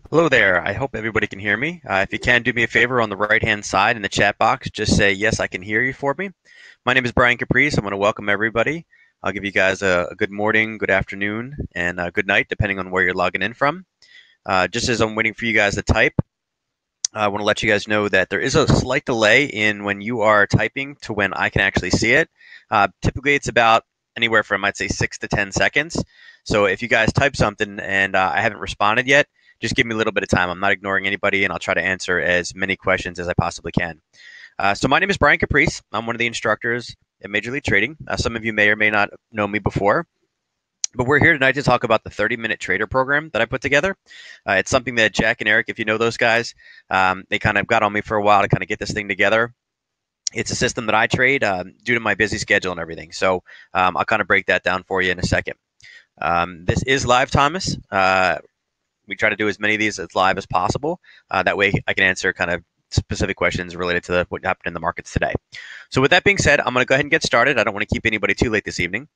Hello there. I hope everybody can hear me. If you can, do me a favor on the right-hand side in the chat box. Just say, yes, I can hear you for me. My name is Bryan Caprice. I want to welcome everybody. I'll give you guys a good morning, good afternoon, and a good night, depending on where you're logging in from. Just as I'm waiting for you guys to type, I want to let you guys know that there is a slight delay in when you are typing to when I can actually see it. Typically, it's about anywhere from, I'd say, 6 to 10 seconds. So if you guys type something and I haven't responded yet, just give me a little bit of time. I'm not ignoring anybody, and I'll try to answer as many questions as I possibly can. So my name is Bryan Caprice. I'm one of the instructors at Major League Trading. Some of you may or may not know me before. But we're here tonight to talk about the 30-minute trader program that I put together. It's something that Jack and Eric, if you know those guys, they kind of got on me for a while to kind of get this thing together. It's a system that I trade due to my busy schedule and everything. So I'll kind of break that down for you in a second. This is live, Thomas. We try to do as many of these as live as possible. That way I can answer kind of specific questions related to what happened in the markets today. So with that being said, I'm going to go ahead and get started. I don't want to keep anybody too late this evening.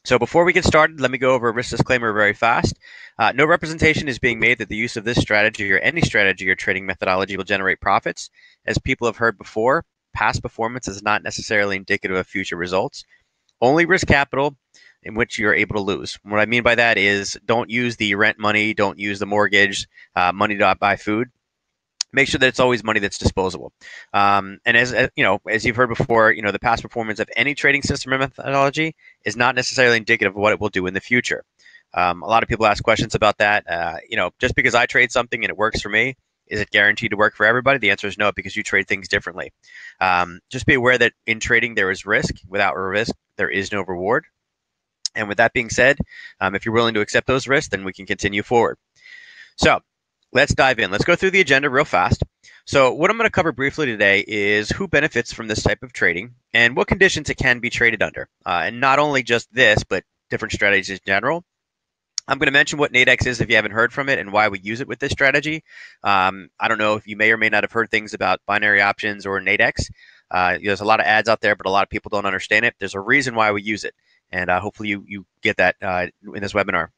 So before we get started, let me go over a risk disclaimer very fast. No representation is being made that the use of this strategy or any strategy or trading methodology will generate profits. As people have heard before, past performance is not necessarily indicative of future results. Only risk capital in which you're able to lose. What I mean by that is don't use the rent money, don't use the mortgage, money to buy food. Make sure that it's always money that's disposable. And as you know, as you've heard before, the past performance of any trading system or methodology is not necessarily indicative of what it will do in the future. A lot of people ask questions about that. Just because I trade something and it works for me, is it guaranteed to work for everybody? The answer is no, because you trade things differently. Just be aware that in trading there is risk. Without risk, there is no reward. And with that being said, if you're willing to accept those risks, then we can continue forward. So let's dive in. Let's go through the agenda real fast. So what I'm going to cover briefly today is who benefits from this type of trading and what conditions it can be traded under. And not only just this, but different strategies in general. I'm going to mention what Nadex is if you haven't heard from it and why we use it with this strategy. I don't know if you may or may not have heard things about binary options or Nadex. There's a lot of ads out there, but a lot of people don't understand it. There's a reason why we use it, and hopefully you get that in this webinar.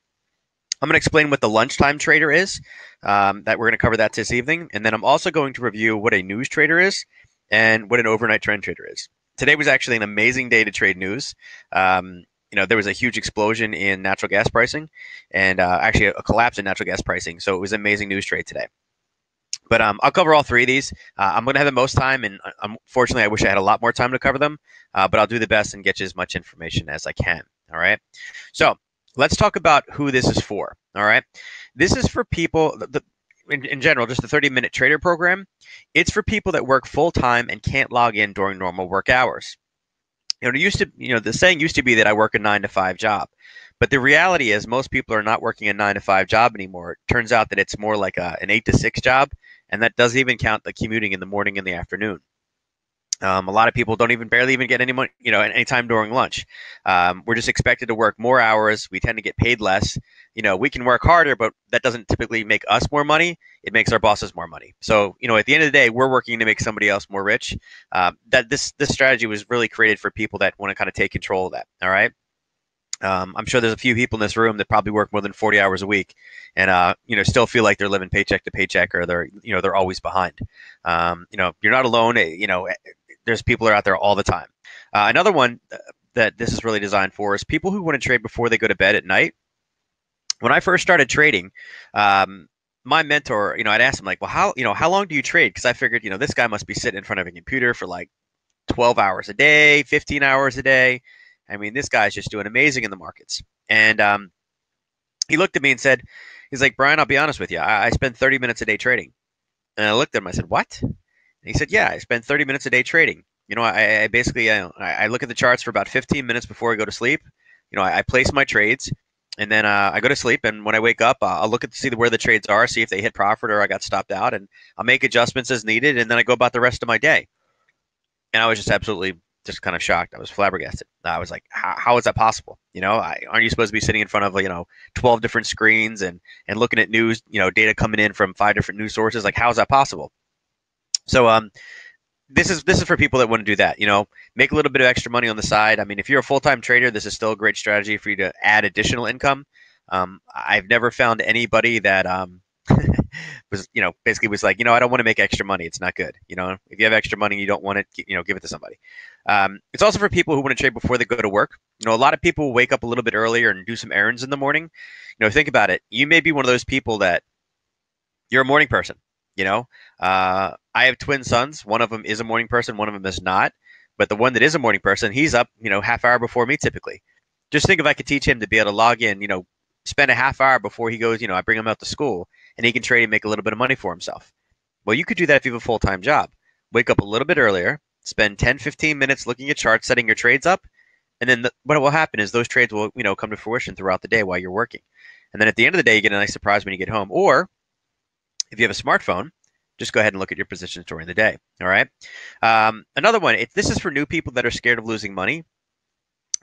I'm going to explain what the Lunchtime Trader is, that we're going to cover that this evening, and then I'm also going to review what a news trader is and what an overnight trend trader is. Today was actually an amazing day to trade news. There was a huge explosion in natural gas pricing and actually a collapse in natural gas pricing. So it was an amazing news trade today. But I'll cover all three of these. I'm going to have the most time, and unfortunately, I wish I had a lot more time to cover them. But I'll do the best and get you as much information as I can. All right. So let's talk about who this is for. All right. This is for people, in general, just the 30-minute trader program. It's for people that work full time and can't log in during normal work hours. The saying used to be that I work a 9 to 5 job. But the reality is most people are not working a 9 to 5 job anymore. It turns out that it's more like an 8 to 6 job, and that doesn't even count the commuting in the morning and the afternoon. A lot of people don't barely even get any money, any time during lunch. We're just expected to work more hours. We tend to get paid less. We can work harder, but that doesn't typically make us more money. It makes our bosses more money. So, at the end of the day, we're working to make somebody else more rich. That this strategy was really created for people that want to kind of take control of that. All right. I'm sure there's a few people in this room that probably work more than 40 hours a week, and still feel like they're living paycheck to paycheck, or they're always behind. You're not alone. There's people out there all the time. Another one that this is really designed for is people who want to trade before they go to bed at night. When I first started trading, my mentor, I'd ask him like, well, how long do you trade? Because I figured, this guy must be sitting in front of a computer for like 12 hours a day, 15 hours a day. I mean, this guy's just doing amazing in the markets. And he looked at me and said, he's like, Bryan, I'll be honest with you. I spend 30 minutes a day trading. And I looked at him. I said, what? And he said, yeah, I spend 30 minutes a day trading. I basically, I look at the charts for about 15 minutes before I go to sleep. I place my trades, and then I go to sleep. And when I wake up, I'll look at to see where the trades are, see if they hit profit or I got stopped out, and I'll make adjustments as needed. And then I go about the rest of my day. And I was just absolutely just kind of shocked. I was flabbergasted. I was like, how is that possible? Aren't you supposed to be sitting in front of 12 different screens and looking at news, data coming in from 5 different news sources? Like, how is that possible? So this is for people that want to do that. Make a little bit of extra money on the side. I mean, if you're a full-time trader, this is still a great strategy for you to add additional income. I've never found anybody that was, basically was like, I don't want to make extra money. It's not good. If you have extra money, you don't want it, give it to somebody. It's also for people who want to trade before they go to work. A lot of people wake up a little bit earlier and do some errands in the morning. Think about it. You may be one of those people that you're a morning person. I have twin sons. One of them is a morning person. One of them is not. But the one that is a morning person, he's up, half hour before me typically. Just think if I could teach him to be able to log in, spend a half hour before he goes, I bring him out to school and he can trade and make a little bit of money for himself. Well, you could do that if you have a full-time job. Wake up a little bit earlier, spend 10, 15 minutes looking at charts, setting your trades up. And then what will happen is those trades will, come to fruition throughout the day while you're working. And then at the end of the day, you get a nice surprise when you get home. Or if you have a smartphone, just go ahead and look at your positions during the day. All right. Another one, this is for new people that are scared of losing money.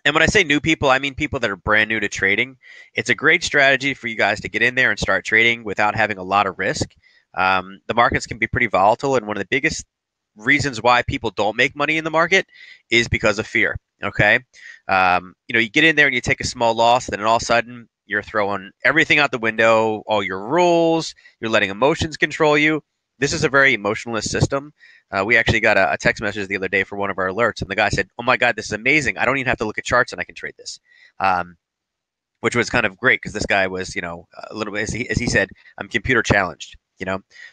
And when I say new people, I mean people that are brand new to trading. It's a great strategy for you guys to get in there and start trading without having a lot of risk. The markets can be pretty volatile, and one of the biggest reasons why people don't make money in the market is because of fear. Okay, you get in there and you take a small loss, then all of a sudden you're throwing everything out the window, all your rules. You're letting emotions control you. This is a very emotionless system. We actually got a text message the other day for one of our alerts, and the guy said, "Oh my God, this is amazing! I don't even have to look at charts, and I can trade this," which was kind of great because this guy was, a little bit, as he said, I'm computer challenged.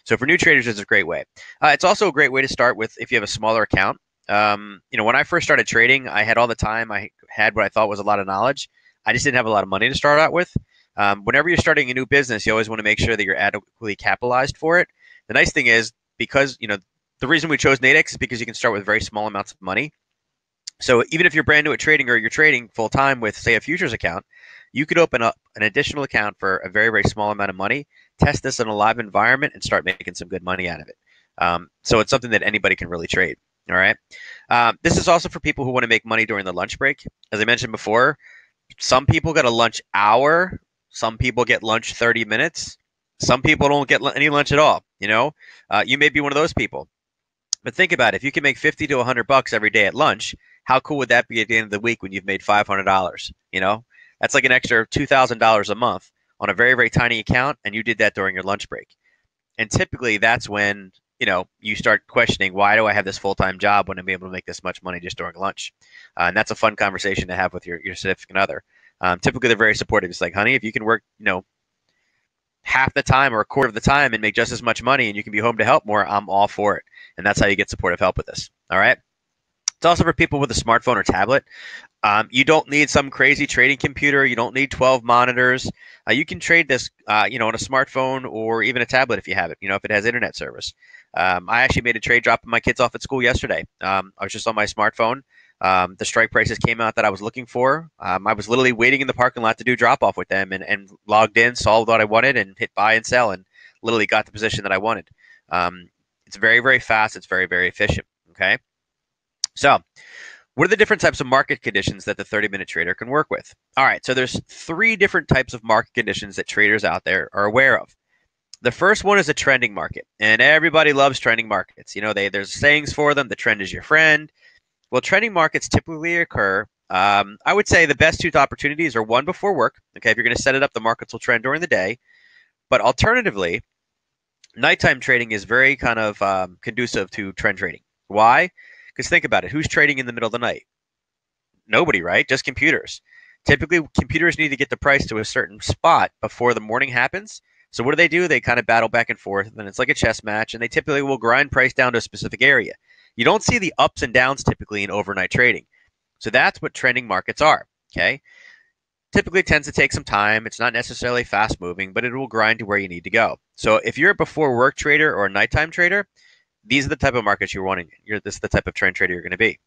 So for new traders, it's a great way. It's also a great way to start with if you have a smaller account. When I first started trading, I had all the time. I had what I thought was a lot of knowledge. I just didn't have a lot of money to start out with. Whenever you're starting a new business, you always want to make sure that you're adequately capitalized for it. The nice thing is, because the reason we chose Nadex is because you can start with very small amounts of money. So even if you're brand new at trading or you're trading full time with, say, a futures account, you could open up an additional account for a very, very small amount of money, test this in a live environment, and start making some good money out of it. So it's something that anybody can really trade. All right. This is also for people who want to make money during the lunch break. As I mentioned before, some people get a lunch hour. Some people get lunch 30 minutes. Some people don't get any lunch at all. You may be one of those people. But think about it. If you can make $50 to $100 every day at lunch, how cool would that be at the end of the week when you've made $500? That's like an extra $2,000 a month on a very, very tiny account, and you did that during your lunch break. And typically that's when, you start questioning, why do I have this full-time job when I'm able to make this much money just during lunch? And that's a fun conversation to have with your significant other. Typically they're very supportive. It's like, honey, if you can work, half the time or a quarter of the time and make just as much money and you can be home to help more, I'm all for it. And that's how you get supportive help with this. All right. It's also for people with a smartphone or tablet. You don't need some crazy trading computer. You don't need 12 monitors. You can trade this, on a smartphone or even a tablet if you have it, if it has internet service. I actually made a trade dropping my kids off at school yesterday. I was just on my smartphone. The strike prices came out that I was looking for. I was literally waiting in the parking lot to do drop off with them and logged in, saw what I wanted, and hit buy and sell, and literally got the position that I wanted. It's very, very fast. It's very, very efficient. Okay. So what are the different types of market conditions that the 30-minute trader can work with? All right. So there's 3 different types of market conditions that traders out there are aware of. The first one is a trending market, and everybody loves trending markets. There's sayings for them. The trend is your friend. Well, trending markets typically occur. I would say the best 2 opportunities are one before work. Okay, if you're going to set it up, the markets will trend during the day. But alternatively, nighttime trading is very kind of conducive to trend trading. Why? Because think about it. Who's trading in the middle of the night? Nobody, right? Just computers. Typically, computers need to get the price to a certain spot before the morning happens. So what do? They kind of battle back and forth, and it's like a chess match, and they typically will grind price down to a specific area. You don't see the ups and downs typically in overnight trading. So that's what trending markets are, okay? Typically it tends to take some time. It's not necessarily fast moving, but it will grind to where you need to go. So if you're a before work trader or a nighttime trader, these are the type of markets you're wanting. This is the type of trend trader you're going to be.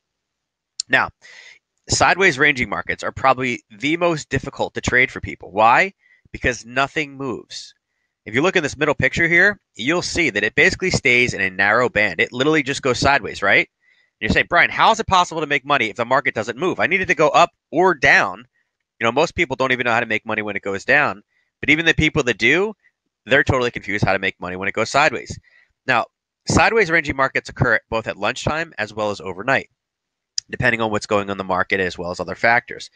Now, sideways ranging markets are probably the most difficult to trade for people. Why? Because nothing moves. If you look in this middle picture here, you'll see that it basically stays in a narrow band. It literally just goes sideways, right? And you say, Brian, how is it possible to make money if the market doesn't move? I need it to go up or down. Most people don't even know how to make money when it goes down. But even the people that do, they're totally confused how to make money when it goes sideways. Now, sideways ranging markets occur both at lunchtime as well as overnight, depending on what's going on in the market as well as other factors.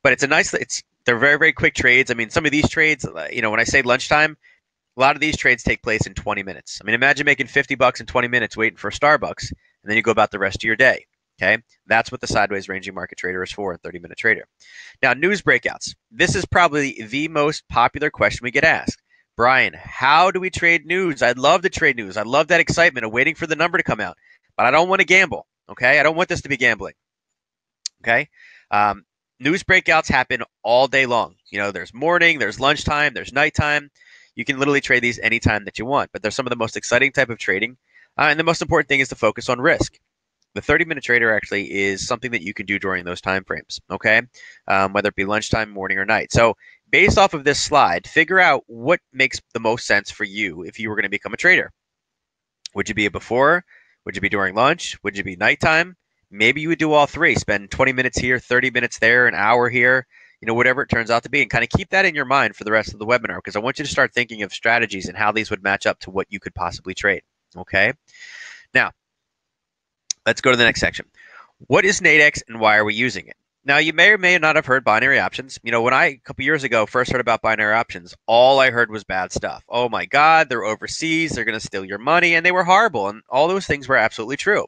But they're very, very quick trades. I mean, some of these trades, when I say lunchtime, A lot of these trades take place in 20 minutes. I mean, imagine making 50 bucks in 20 minutes waiting for a Starbucks, and then you go about the rest of your day. Okay, that's what the sideways ranging market trader is for, a 30-minute trader. Now, news breakouts. This is probably the most popular question we get asked. Bryan, how do we trade news? I'd love to trade news. I love that excitement of waiting for the number to come out, but I don't want to gamble. Okay, I don't want this to be gambling. Okay, news breakouts happen all day long. You know, there's morning, there's lunchtime, there's nighttime. You can literally trade these anytime that you want, but they're some of the most exciting type of trading. And the most important thing is to focus on risk. The 30-minute trader actually is something that you can do during those time frames, okay? Whether it be lunchtime, morning, or night. So based off of this slide, figure out what makes the most sense for you if you were going to become a trader. Would you be a before? Would you be during lunch? Would you be nighttime? Maybe you would do all three. Spend 20 minutes here, 30 minutes there, an hour here, you know, whatever it turns out to be, and kind of keep that in your mind for the rest of the webinar, because I want you to start thinking of strategies and how these would match up to what you could possibly trade, okay? Now, let's go to the next section. What is Nadex and why are we using it? Now, you may or may not have heard binary options. You know, when I, a couple years ago, first heard about binary options, all I heard was bad stuff. Oh my God, they're overseas, they're going to steal your money, and they were horrible, and all those things were absolutely true.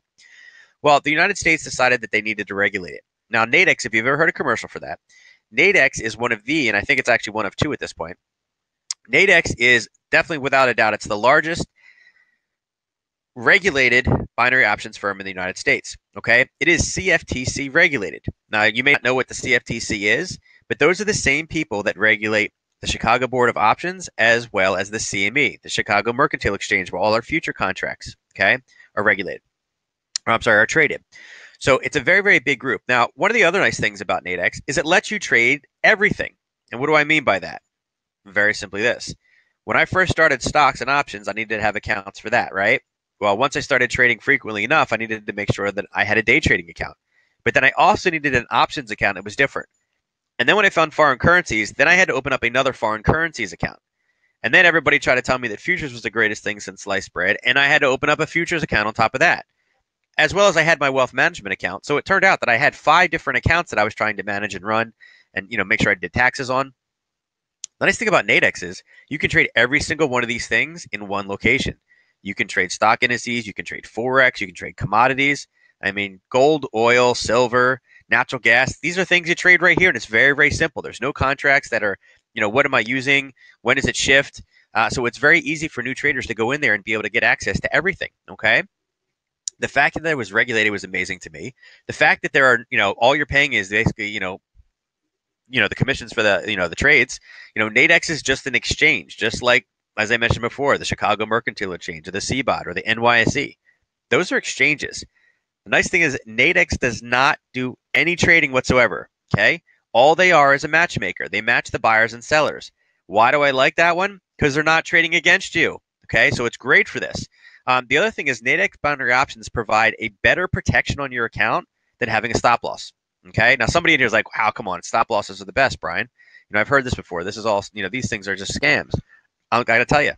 Well, the United States decided that they needed to regulate it. Now, Nadex, if you've ever heard a commercial for that, Nadex is one of the, and I think it's actually one of two at this point. Nadex is definitely, without a doubt, it's the largest regulated binary options firm in the United States. Okay, it is CFTC regulated. Now, you may not know what the CFTC is, but those are the same people that regulate the Chicago Board of Options as well as the CME, the Chicago Mercantile Exchange, where all our future contracts, okay, are regulated. Or, I'm sorry, are traded. So it's a very, very big group. Now, one of the other nice things about Nadex is it lets you trade everything. And what do I mean by that? Very simply this. When I first started stocks and options, I needed to have accounts for that, right? Well, once I started trading frequently enough, I needed to make sure that I had a day trading account. But then I also needed an options account that was different. And then when I found foreign currencies, then I had to open up another foreign currencies account. And then everybody tried to tell me that futures was the greatest thing since sliced bread, and I had to open up a futures account on top of that, as well as I had my wealth management account. So it turned out that I had 5 different accounts that I was trying to manage and run and, you know, make sure I did taxes on. The nice thing about Nadex is you can trade every single one of these things in one location. You can trade stock indices, you can trade forex, you can trade commodities. I mean, gold, oil, silver, natural gas. These are things you trade right here, and it's very, very simple. There's no contracts that are, you know, what am I using? When does it shift? So it's very easy for new traders to go in there and be able to get access to everything, okay? The fact that it was regulated was amazing to me. The fact that there are, you know, all you're paying is basically, you know, the commissions for the, you know, the trades. You know, Nadex is just an exchange, just like, as I mentioned before, the Chicago Mercantile Exchange or the CBOT or the NYSE. Those are exchanges. The nice thing is Nadex does not do any trading whatsoever, okay? All they are is a matchmaker. They match the buyers and sellers. Why do I like that one? Because they're not trading against you, okay? So it's great for this. The other thing is Nadex binary options provide a better protection on your account than having a stop loss, okay? Now, somebody in here is like, wow, come on, stop losses are the best, Bryan. You know, I've heard this before. This is all, you know, these things are just scams. I got to tell you,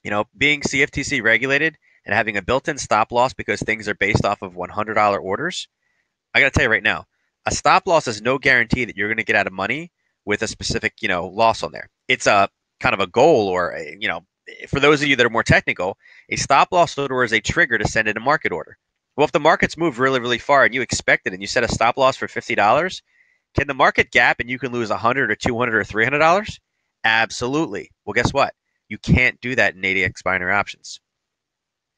you know, being CFTC regulated and having a built-in stop loss because things are based off of $100 orders, I got to tell you right now, a stop loss is no guarantee that you're going to get out of money with a specific, you know, loss on there. It's a kind of a goal or, you know, for those of you that are more technical, a stop loss order is a trigger to send in a market order. Well, if the market's moved really, really far and you expect it and you set a stop loss for $50, can the market gap and you can lose $100 or $200 or $300? Absolutely. Well, guess what? You can't do that in Nadex binary options.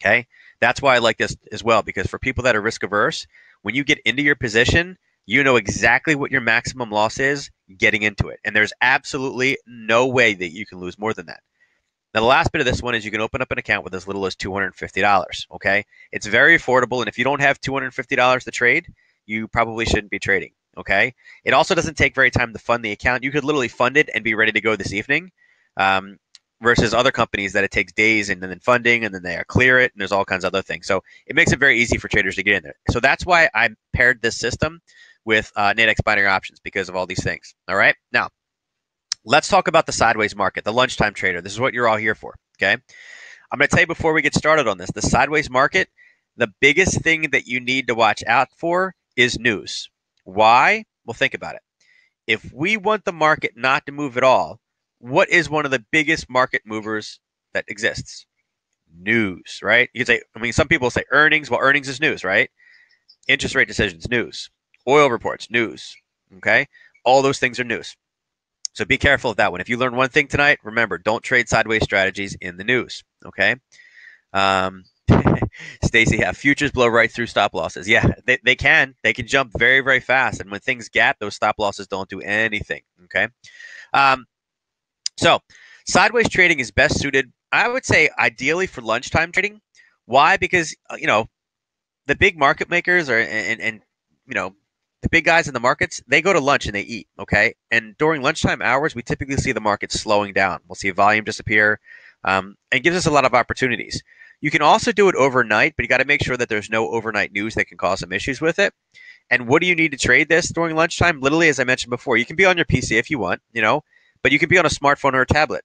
Okay? That's why I like this as well, because for people that are risk averse, when you get into your position, you know exactly what your maximum loss is getting into it. And there's absolutely no way that you can lose more than that. Now, the last bit of this one is you can open up an account with as little as $250, okay? It's very affordable, and if you don't have $250 to trade, you probably shouldn't be trading, okay? It also doesn't take very time to fund the account. You could literally fund it and be ready to go this evening, versus other companies that it takes days and then funding, and then they clear it, and there's all kinds of other things. So it makes it very easy for traders to get in there. So that's why I paired this system with Nadex binary options, because of all these things, all right? Now, let's talk about the sideways market, the lunchtime trader. This is what you're all here for, okay? I'm going to tell you before we get started on this, the sideways market, the biggest thing that you need to watch out for is news. Why? Well, think about it. If we want the market not to move at all, what is one of the biggest market movers that exists? News, right? You could say, I mean, some people say earnings. Well, earnings is news, right? Interest rate decisions, news. Oil reports, news. Okay? All those things are news. So be careful of that one. If you learn one thing tonight, remember, don't trade sideways strategies in the news. Okay? Um, Stacy, yeah, futures blow right through stop losses. Yeah, they can. They can jump very, very fast. And when things gap, those stop losses don't do anything. Okay? So sideways trading is best suited, I would say, ideally for lunchtime trading. Why? Because, the big market makers and the big guys in the markets, they go to lunch and they eat, okay? And during lunchtime hours, we typically see the market slowing down. We'll see volume disappear, and gives us a lot of opportunities. You can also do it overnight, but you got to make sure that there's no overnight news that can cause some issues with it. And what do you need to trade this during lunchtime? Literally, as I mentioned before, you can be on your PC if you want, but you can be on a smartphone or a tablet.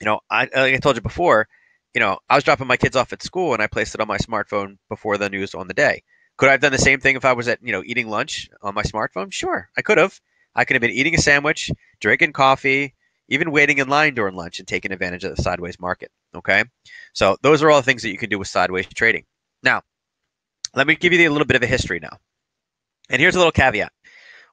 Like I told you before, I was dropping my kids off at school and I placed it on my smartphone before the news on the day. Could I have done the same thing if I was at, eating lunch on my smartphone? Sure, I could have. I could have been eating a sandwich, drinking coffee, even waiting in line during lunch and taking advantage of the sideways market. Okay. So those are all the things that you can do with sideways trading. Now, let me give you a little bit of a history now. And here's a little caveat.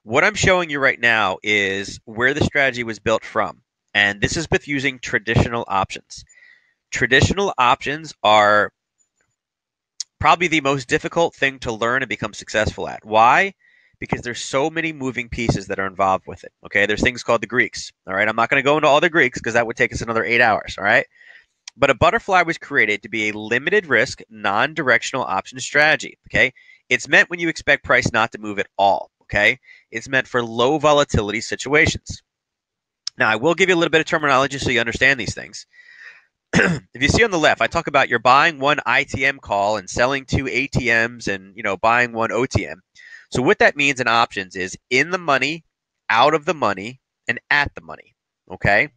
What I'm showing you right now is where the strategy was built from. And this is with using traditional options. Traditional options are probably the most difficult thing to learn and become successful at. Why? Because there's so many moving pieces that are involved with it. Okay, there's things called the Greeks. All right, I'm not going to go into all the Greeks because that would take us another 8 hours. All right, but a butterfly was created to be a limited risk, non-directional option strategy. Okay, it's meant when you expect price not to move at all. Okay, it's meant for low volatility situations. Now, I will give you a little bit of terminology so you understand these things. If you see on the left, I talk about you're buying one ITM call and selling two ATMs and buying one OTM. So what that means in options is in the money, out of the money, and at the money. Okay,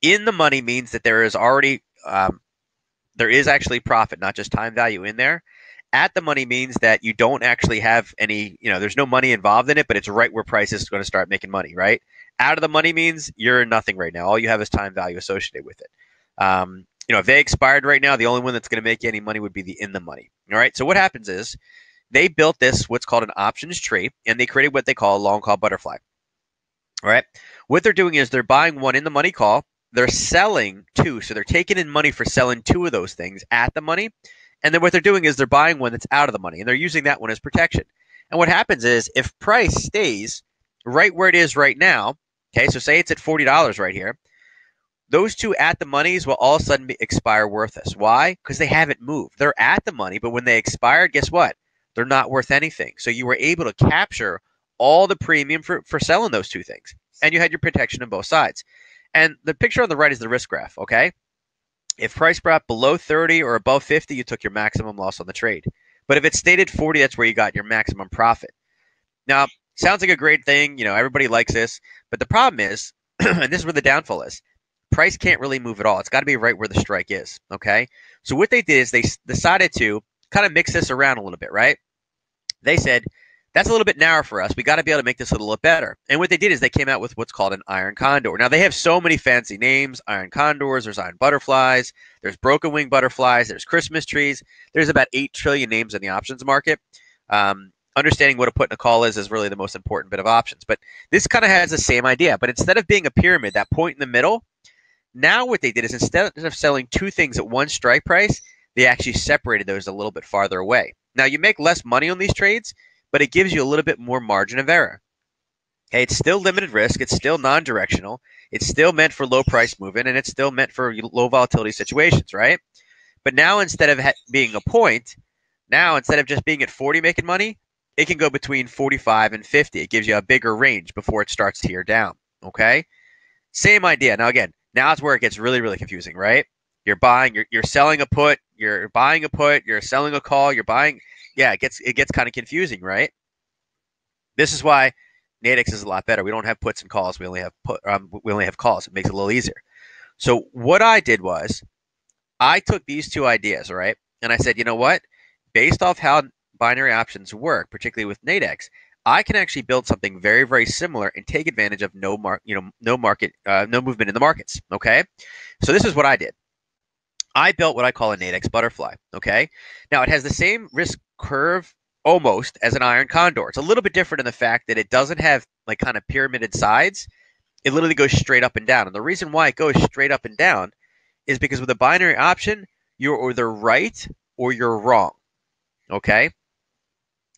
in the money means that there is already there is actually profit, not just time value in there. At the money means that you don't actually have any, there's no money involved in it, but it's right where price is going to start making money, right? Out of the money means you're in nothing right now. All you have is time value associated with it. If they expired right now, the only one that's going to make you any money would be the in the money. All right. So what happens is they built this, what's called an options tree, and they created what they call a long call butterfly. All right. What they're doing is they're buying one in the money call. They're selling two. So they're taking in money for selling two of those things at the money. And then what they're doing is they're buying one that's out of the money, and they're using that one as protection. And what happens is if price stays right where it is right now, okay, so say it's at $40 right here, those two at the monies will all of a sudden expire worthless. Why? Because they haven't moved. They're at the money, but when they expired, guess what? They're not worth anything. So you were able to capture all the premium for selling those two things. And you had your protection on both sides. And the picture on the right is the risk graph, okay? If price brought below 30 or above 50, you took your maximum loss on the trade. But if it stayed at 40, that's where you got your maximum profit. Now, sounds like a great thing. Everybody likes this. But the problem is, and this is where the downfall is, price can't really move at all. It's got to be right where the strike is, okay? So what they did is they decided to kind of mix this around a little bit, right? They said, that's a little bit narrow for us. We got to be able to make this a little bit better. And what they did is they came out with what's called an iron condor. Now, they have so many fancy names, iron condors, there's iron butterflies, there's broken wing butterflies, there's Christmas trees. There's about 8 trillion names in the options market. Understanding what a put and a call is really the most important bit of options. But this kind of has the same idea. But instead of being a pyramid, that point in the middle, now what they did is instead of selling two things at one strike price, they actually separated those a little bit farther away. Now, you make less money on these trades, but it gives you a little bit more margin of error. Okay, it's still limited risk. It's still non-directional. It's still meant for low price movement, and it's still meant for low volatility situations, right? But now instead of being a point, now instead of just being at 40 making money, it can go between 45 and 50. It gives you a bigger range before it starts to tear down, okay? Same idea. Now, again, now it's where it gets really, really confusing, right? You're buying, you're selling a put, you're buying a put, you're selling a call, you're buying. Yeah, it gets kind of confusing, right? This is why Nadex is a lot better. We don't have puts and calls. We only have calls. It makes it a little easier. So what I did was I took these two ideas, right? And I said, you know what? Based off how binary options work, particularly with Nadex, I can actually build something very, very similar and take advantage of no movement in the markets. Okay, so this is what I did. I built what I call a Nadex butterfly. Okay. Now it has the same risk curve almost as an iron condor. It's a little bit different in the fact that it doesn't have like kind of pyramided sides. It literally goes straight up and down. And the reason why it goes straight up and down is because with a binary option, you're either right or you're wrong. Okay.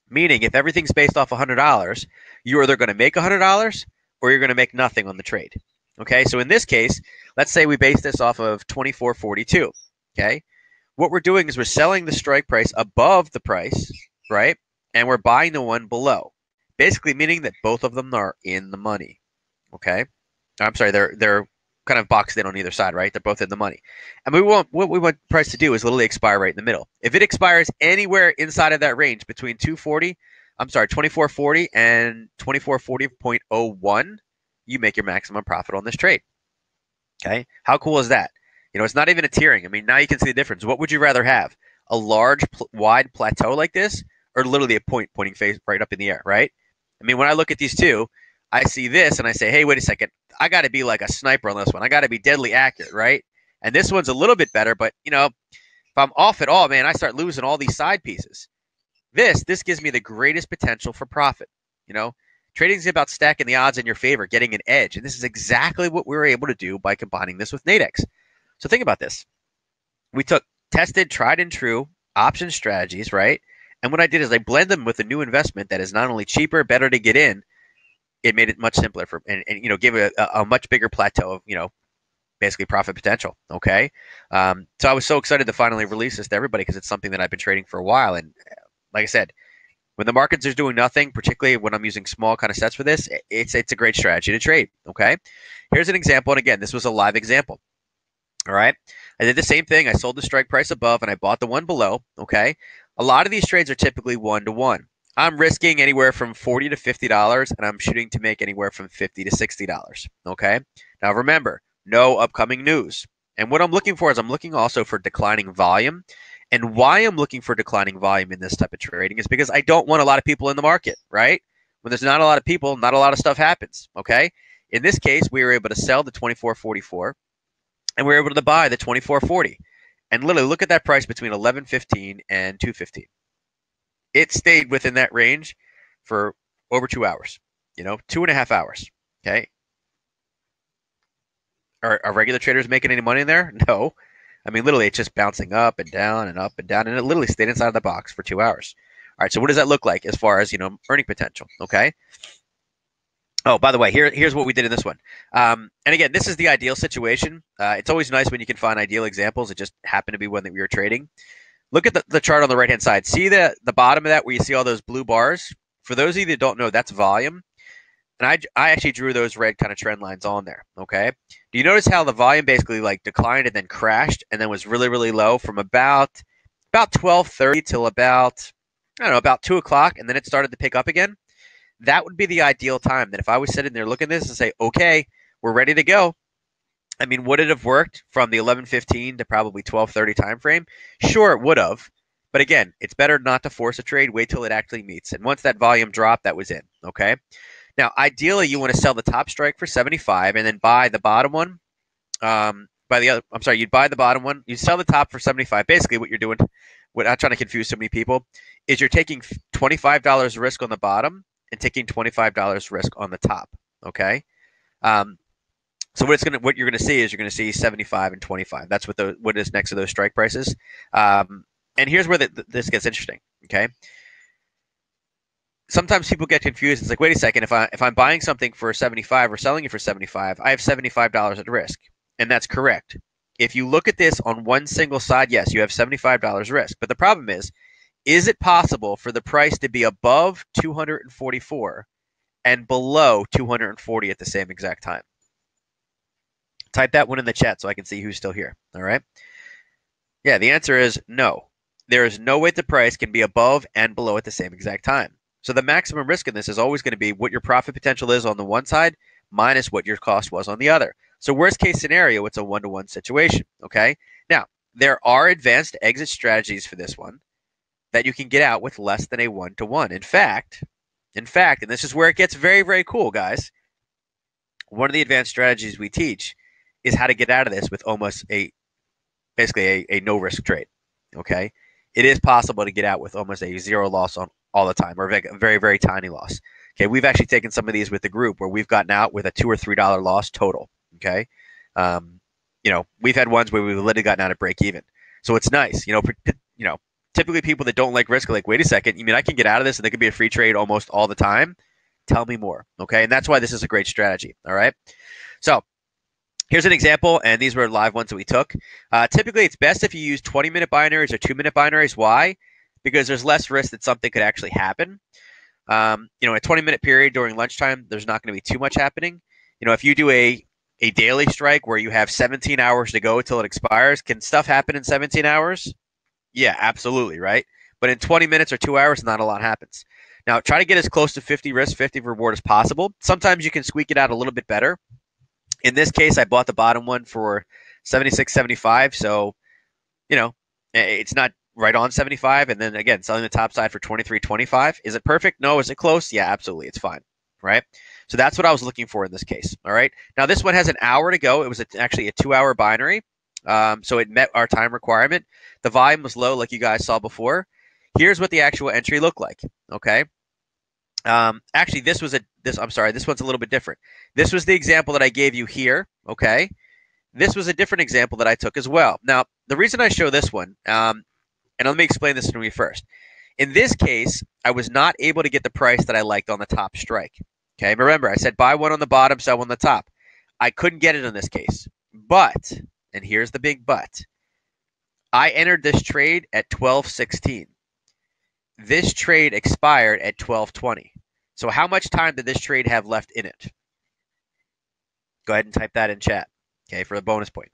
Meaning if everything's based off $100, you're either going to make $100 or you're going to make nothing on the trade. Okay. So in this case, let's say we base this off of 24.42. Okay. What we're doing is we're selling the strike price above the price, right? And we're buying the one below. Basically meaning that both of them are in the money. Okay. I'm sorry, they're kind of boxed in on either side, right? They're both in the money. And what we want price to do is literally expire right in the middle. If it expires anywhere inside of that range between 2440 and 2440.01, you make your maximum profit on this trade. Okay? How cool is that? You know, it's not even a tiering. I mean, now you can see the difference. What would you rather have? A large, wide plateau like this, or literally a point pointing face right up in the air, right? I mean, when I look at these two, I see this and I say, hey, wait a second. I got to be like a sniper on this one. I got to be deadly accurate, right? And this one's a little bit better, but, you know, if I'm off at all, man, I start losing all these side pieces. This gives me the greatest potential for profit. You know, trading is about stacking the odds in your favor, getting an edge. And this is exactly what we were able to do by combining this with Nadex. So think about this. We took tested, tried and true option strategies, right? And what I did is I blend them with a new investment that is not only cheaper, better to get in, it made it much simpler for and you know, gave it a much bigger plateau of, you know, basically profit potential. Okay. So I was so excited to finally release this to everybody because it's something that I've been trading for a while. And like I said, when the markets are doing nothing, particularly when I'm using small kind of sets for this, it's a great strategy to trade. Okay. Here's an example. And again, this was a live example. All right. I did the same thing. I sold the strike price above and I bought the one below. Okay. A lot of these trades are typically 1-to-1. I'm risking anywhere from $40 to $50 and I'm shooting to make anywhere from $50 to $60. Okay. Now remember, no upcoming news. And what I'm looking for is I'm looking also for declining volume. And why I'm looking for declining volume in this type of trading is because I don't want a lot of people in the market, right? When there's not a lot of people, not a lot of stuff happens. Okay. In this case, we were able to sell the 24.44. And we were able to buy the 24.40. And literally look at that price between 11.15 and 2.15. It stayed within that range for over 2 hours, you know, 2.5 hours. Okay. Are regular traders making any money in there? No. I mean, literally, it's just bouncing up and down and up and down. And it literally stayed inside of the box for 2 hours. All right. So what does that look like as far as, you know, earning potential? Okay. Oh, by the way, here's what we did in this one. And again, this is the ideal situation. It's always nice when you can find ideal examples. It just happened to be one that we were trading. Look at the chart on the right-hand side. See the bottom of that where you see all those blue bars? For those of you that don't know, that's volume. And I actually drew those red kind of trend lines on there, okay? Do you notice how the volume basically like declined and then crashed and then was really, really low from about 12:30 till about, I don't know, about 2 o'clock, and then it started to pick up again? That would be the ideal time. That if I was sitting there looking at this and say, okay, we're ready to go. I mean, would it have worked from the 11:15 to probably 12:30 time frame? Sure, it would have. But again, it's better not to force a trade. Wait till it actually meets. And once that volume dropped, that was in. Okay. Now, ideally, you want to sell the top strike for 75 and then buy the bottom one. You'd buy the bottom one. You sell the top for 75. Basically, what you're doing, what I'm trying to confuse so many people, is you're taking $25 risk on the bottom and taking $25 risk on the top. Okay. So what you're gonna see is you're gonna see 75 and 25. That's what is next to those strike prices. And here's where this gets interesting. Okay. Sometimes people get confused. It's like, wait a second, if I'm buying something for 75 or selling it for 75, I have $75 at risk, and that's correct. If you look at this on one single side, yes, you have $75 risk. But the problem is it possible for the price to be above 244 and below 240 at the same exact time? Type that one in the chat so I can see who's still here. All right. Yeah, the answer is no. There is no way the price can be above and below at the same exact time. So the maximum risk in this is always going to be what your profit potential is on the one side minus what your cost was on the other. So worst case scenario, it's a 1-to-1 situation. Okay. Now, there are advanced exit strategies for this one that you can get out with less than a 1-to-1. In fact, and this is where it gets very, very cool, guys. One of the advanced strategies we teach is how to get out of this with almost a basically a no risk trade. Okay, it is possible to get out with almost a zero loss on all the time, or a very, very tiny loss. Okay, we've actually taken some of these with the group where we've gotten out with a $2 or $3 loss total. Okay, we've had ones where we've literally gotten out at break even. So it's nice. Typically people that don't like risk are like, wait a second, you mean I can get out of this and there could be a free trade almost all the time? Tell me more. Okay, and that's why this is a great strategy. All right, so here's an example, and these were live ones that we took. Typically, it's best if you use 20-minute binaries or 2-minute binaries. Why? Because there's less risk that something could actually happen. A 20-minute period during lunchtime, there's not going to be too much happening. If you do a daily strike where you have 17 hours to go until it expires, can stuff happen in 17 hours? Yeah, absolutely, right? But in 20 minutes or 2 hours, not a lot happens. Now, try to get as close to 50 risk, 50 reward as possible. Sometimes you can squeak it out a little bit better. In this case, I bought the bottom one for 76.75, so it's not right on 75, and then again selling the top side for 23.25. Is it perfect? No. Is it close? Yeah, absolutely. It's fine, right? So that's what I was looking for in this case. All right. Now this one has an hour to go. It was actually a 2-hour binary, so it met our time requirement. The volume was low, like you guys saw before. Here's what the actual entry looked like. Okay. Actually, this one's a little bit different. This was the example that I gave you here. Okay. This was a different example that I took as well. Now, the reason I show this one, and let me explain this to me first. In this case, I was not able to get the price that I liked on the top strike. Okay, remember, I said buy one on the bottom, sell one on the top. I couldn't get it in this case. But, and here's the big but, I entered this trade at 12.16. This trade expired at 12.20. So how much time did this trade have left in it? Go ahead and type that in chat, okay, for the bonus point.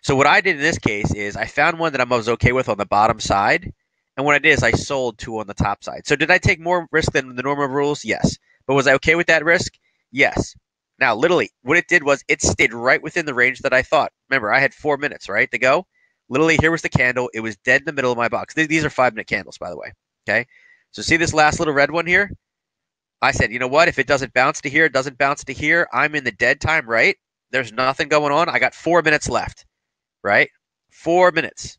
So what I did in this case is I found one that I was okay with on the bottom side, and what I did is I sold two on the top side. So did I take more risk than the normal rules? Yes. But was I okay with that risk? Yes. Now, literally, what it did was it stayed right within the range that I thought. Remember, I had 4 minutes, right, to go. Literally, here was the candle. It was dead in the middle of my box. These are 5-minute candles, by the way, okay? So see this last little red one here? I said, you know what? If it doesn't bounce to here, it doesn't bounce to here. I'm in the dead time, right? There's nothing going on. I got 4 minutes left, right? 4 minutes.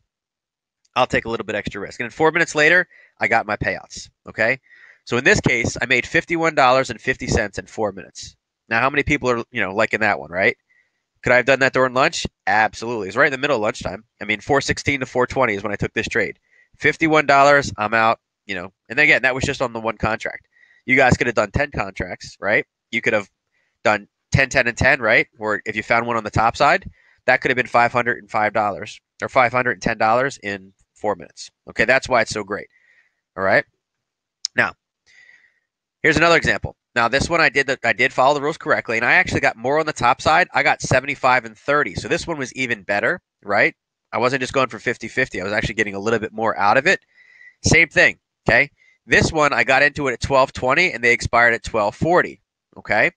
I'll take a little bit extra risk. And then 4 minutes later, I got my payouts, okay? So in this case, I made $51.50 in 4 minutes. Now, how many people are, liking that one, right? Could I have done that during lunch? Absolutely. It's right in the middle of lunchtime. I mean, 4:16 to 4:20 is when I took this trade. $51, I'm out, And then again, that was just on the one contract. You guys could have done 10 contracts, right? You could have done 10, 10, and 10, right? Or if you found one on the top side, that could have been $505 or $510 in 4 minutes. Okay, that's why it's so great. All right. Now, here's another example. Now, this one I did follow the rules correctly, and I actually got more on the top side. I got 75 and 30. So this one was even better, right? I wasn't just going for 50-50. I was actually getting a little bit more out of it. Same thing, okay? This one, I got into it at 12.20, and they expired at 12.40, okay?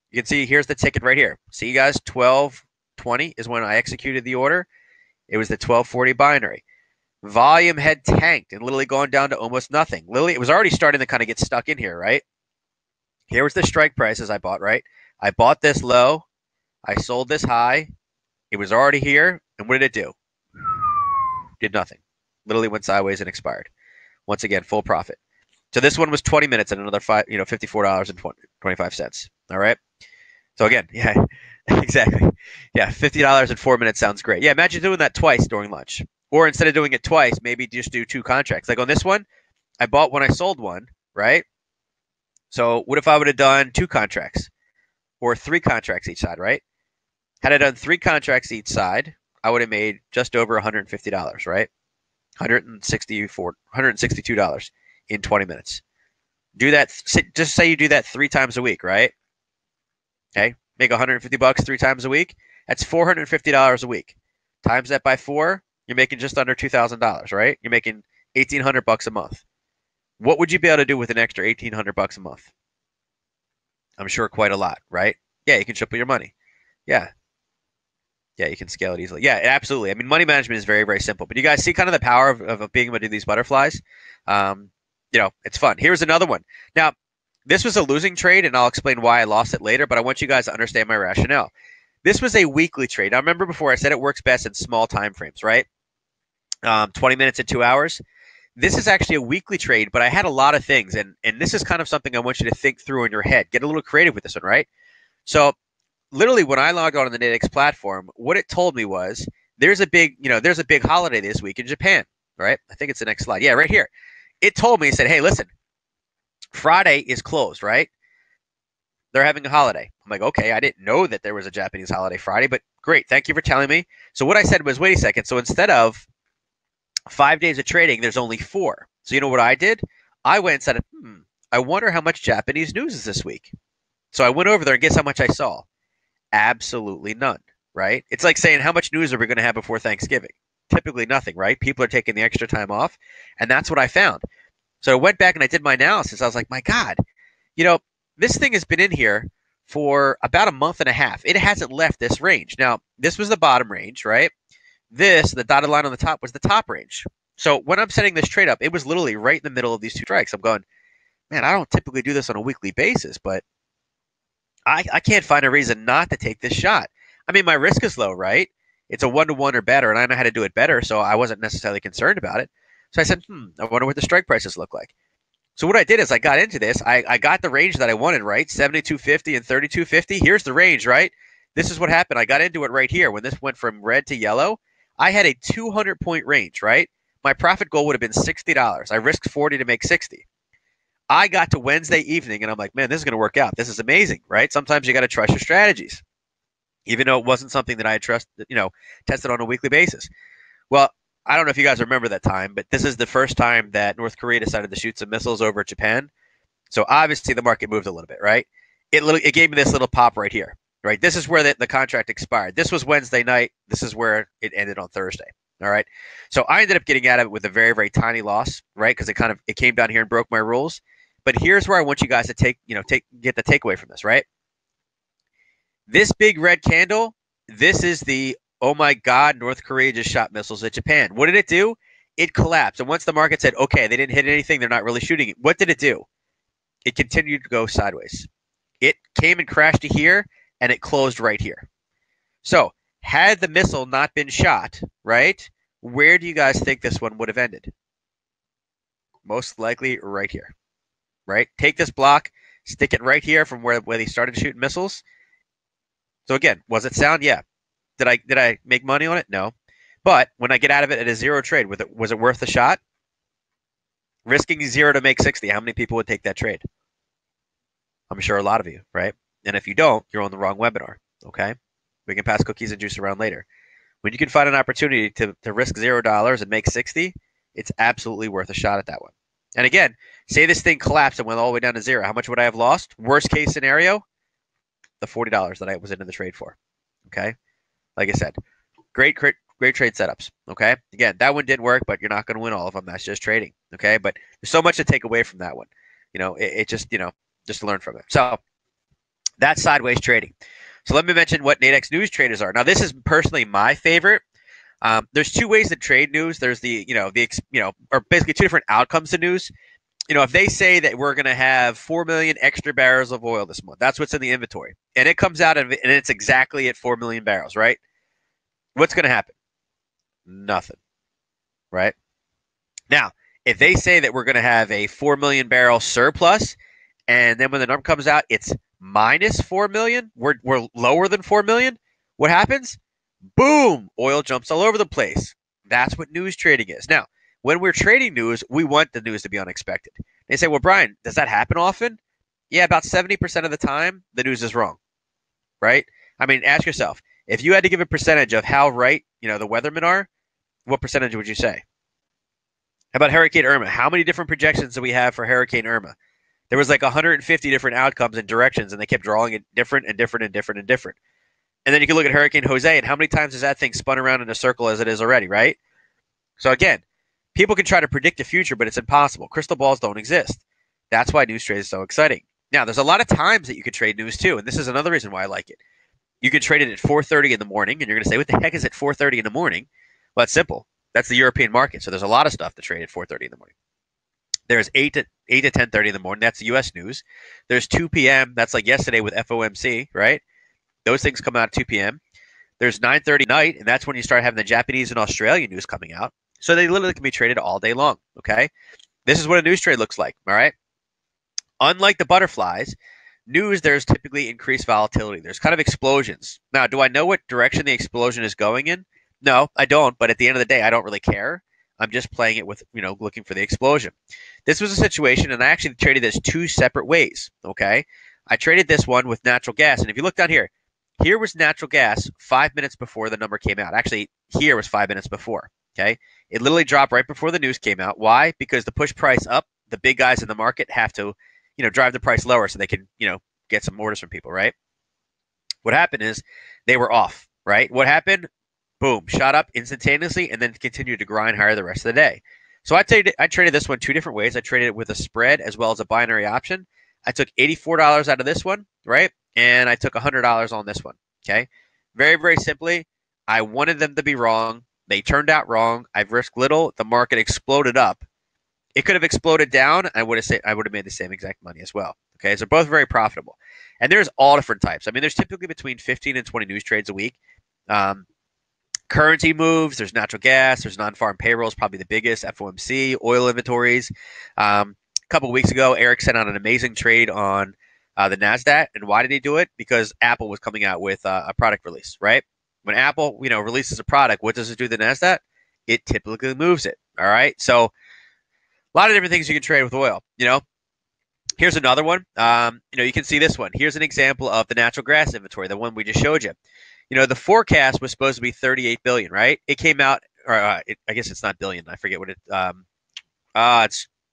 You can see here's the ticket right here. See, you guys, 12.20 is when I executed the order. It was the 12.40 binary. Volume had tanked and literally gone down to almost nothing. Literally, it was already starting to kind of get stuck in here, right? Here was the strike prices I bought, right? I bought this low. I sold this high. It was already here. And what did it do? Did nothing. Literally went sideways and expired. Once again, full profit. So this one was 20 minutes and another $54.25. All right. So again, yeah, exactly. Yeah, $50 in 4 minutes sounds great. Yeah, imagine doing that twice during lunch. Or instead of doing it twice, maybe just do 2 contracts. Like on this one, I bought one, I sold one, right? So what if I would have done 2 contracts or 3 contracts each side, right? Had I done 3 contracts each side, I would have made just over $150, right? $162 in 20 minutes. Do that. Just say you do that 3 times a week, right? Okay, make $150 3 times a week. That's $450 a week. Times that by 4, you're making just under $2,000, right? You're making $1,800 a month. What would you be able to do with an extra $1,800 a month? I'm sure quite a lot, right? Yeah, you can triple your money. Yeah. Yeah, you can scale it easily. Yeah, absolutely. I mean, money management is very, very simple. But you guys see kind of the power of being able to do these butterflies. It's fun. Here's another one. Now, this was a losing trade, and I'll explain why I lost it later, but I want you guys to understand my rationale. This was a weekly trade. Now, remember before I said it works best in small time frames, right? 20 minutes and 2 hours. This is actually a weekly trade, but I had a lot of things, and this is kind of something I want you to think through in your head. Get a little creative with this one, right? So literally when I logged on the Nadex platform, what it told me was there's a big holiday this week in Japan, right? I think it's the next slide. Yeah, right here. It told me, it said, hey, listen, Friday is closed, right? They're having a holiday. I'm like, okay, I didn't know that there was a Japanese holiday Friday, but great. Thank you for telling me. So what I said was, wait a second. So instead of 5 days of trading, there's only 4. So you know what I did? I went and said, I wonder how much Japanese news is this week. So I went over there and guess how much I saw? Absolutely none, right? It's like saying, how much news are we going to have before Thanksgiving? Typically nothing, right? People are taking the extra time off, and that's what I found. So I went back and I did my analysis. I was like, my God, this thing has been in here for about a month and a half. It hasn't left this range. Now, this was the bottom range, right? This, the dotted line on the top, was the top range. So when I'm setting this trade up, it was literally right in the middle of these two strikes. I'm going, man, I don't typically do this on a weekly basis, but I can't find a reason not to take this shot. I mean, my risk is low, right? It's a 1-to-1 or better, and I know how to do it better, so I wasn't necessarily concerned about it. So I said, I wonder what the strike prices look like. So what I did is I got into this. I got the range that I wanted, right? 72.50 and 32.50. Here's the range, right? This is what happened. I got into it right here. When this went from red to yellow, I had a 200-point range, right? My profit goal would have been $60. I risked 40 to make 60. I got to Wednesday evening, and I'm like, man, this is going to work out. This is amazing, right? Sometimes you got to trust your strategies, even though it wasn't something that I had tested on a weekly basis. Well, I don't know if you guys remember that time, but this is the first time that North Korea decided to shoot some missiles over Japan. So obviously the market moved a little bit, right? It gave me this little pop right here, right? This is where the contract expired. This was Wednesday night. This is where it ended on Thursday. All right. So I ended up getting out of it with a very, very tiny loss, right? Because it came down here and broke my rules. But here's where I want you guys to get the takeaway from this, right? This big red candle, this is the, oh my God, North Korea just shot missiles at Japan. What did it do? It collapsed. And once the market said, okay, they didn't hit anything, they're not really shooting it. What did it do? It continued to go sideways. It came and crashed to here, and it closed right here. So had the missile not been shot, right, where do you guys think this one would have ended? Most likely right here. Right? Take this block, stick it right here from where they started shooting missiles. So again, was it sound? Yeah. Did I make money on it? No. But when I get out of it at a zero trade, was it worth the shot? Risking 0 to make 60, how many people would take that trade? I'm sure a lot of you, right? And if you don't, you're on the wrong webinar, okay? We can pass cookies and juice around later. When you can find an opportunity to risk $0 and make 60, it's absolutely worth a shot at that one. And again, say this thing collapsed and went all the way down to 0. How much would I have lost? Worst case scenario, the $40 that I was into the trade for. Okay? Like I said, great trade setups. Okay? Again, that one didn't work, but you're not going to win all of them. That's just trading. Okay? But there's so much to take away from that one. Just to learn from it. So that's sideways trading. So let me mention what Nadex news traders are. Now, this is personally my favorite. There's two ways to trade news. There's or basically two different outcomes to news. If they say that we're going to have 4 million extra barrels of oil this month, that's what's in the inventory, and it comes out and it's exactly at 4 million barrels, right? What's going to happen? Nothing, right? Now, if they say that we're going to have a 4 million barrel surplus, and then when the number comes out, it's minus 4 million, we're lower than 4 million, what happens? Boom! Oil jumps all over the place. That's what news trading is. Now, when we're trading news, we want the news to be unexpected. They say, well, Brian, does that happen often? Yeah, about 70% of the time, the news is wrong, right? I mean, ask yourself, if you had to give a percentage of how right, the weathermen are, what percentage would you say? How about Hurricane Irma? How many different projections do we have for Hurricane Irma? There was like 150 different outcomes and directions, and they kept drawing it different and different and different and different. And then you can look at Hurricane Jose, and how many times has that thing spun around in a circle as it is already, right? So again, people can try to predict the future, but it's impossible. Crystal balls don't exist. That's why news trade is so exciting. Now, there's a lot of times that you can trade news too, and this is another reason why I like it. You can trade it at 4:30 in the morning, and you're going to say, what the heck is at 4:30 in the morning? Well, it's simple. That's the European market, so there's a lot of stuff to trade at 4:30 in the morning. There's 8 to 10:30 in the morning. That's the U.S. news. There's 2 p.m. That's like yesterday with FOMC, right? Those things come out at 2 p.m. There's 9:30 night, and that's when you start having the Japanese and Australian news coming out. So they literally can be traded all day long, okay? This is what a news trade looks like, all right? Unlike the butterflies, news, there's typically increased volatility. There's kind of explosions. Now, do I know what direction the explosion is going in? No, I don't, but at the end of the day, I don't really care. I'm just playing it with, looking for the explosion. This was a situation, and I actually traded this two separate ways, okay? I traded this one with natural gas, and if you look down here, here was natural gas 5 minutes before the number came out. Actually, here was 5 minutes before, okay? It literally dropped right before the news came out. Why? Because to push price up, the big guys in the market have to, drive the price lower so they can, get some orders from people, right? What happened is they were off, right? What happened? Boom, shot up instantaneously and then continued to grind higher the rest of the day. So I traded this one two different ways. I traded it with a spread as well as a binary option. I took $84 out of this one, right? And I took $100 on this one, okay? Very, very simply, I wanted them to be wrong. They turned out wrong. I've risked little. The market exploded up. It could have exploded down. I would have made the same exact money as well. Okay, so both very profitable. And there's all different types. I mean, there's typically between 15 and 20 news trades a week. Currency moves, there's natural gas, there's non-farm payrolls, probably the biggest, FOMC, oil inventories. A couple of weeks ago, Eric sent out an amazing trade on the NASDAQ. And why did he do it? Because Apple was coming out with a product release, right? When Apple, releases a product, what does it do to the NASDAQ? It typically moves it, all right? So a lot of different things you can trade with oil, Here's another one. You can see this one. Here's an example of the natural gas inventory, the one we just showed you. The forecast was supposed to be 38 billion, right? It came out, or I guess it's not billion. I forget what it.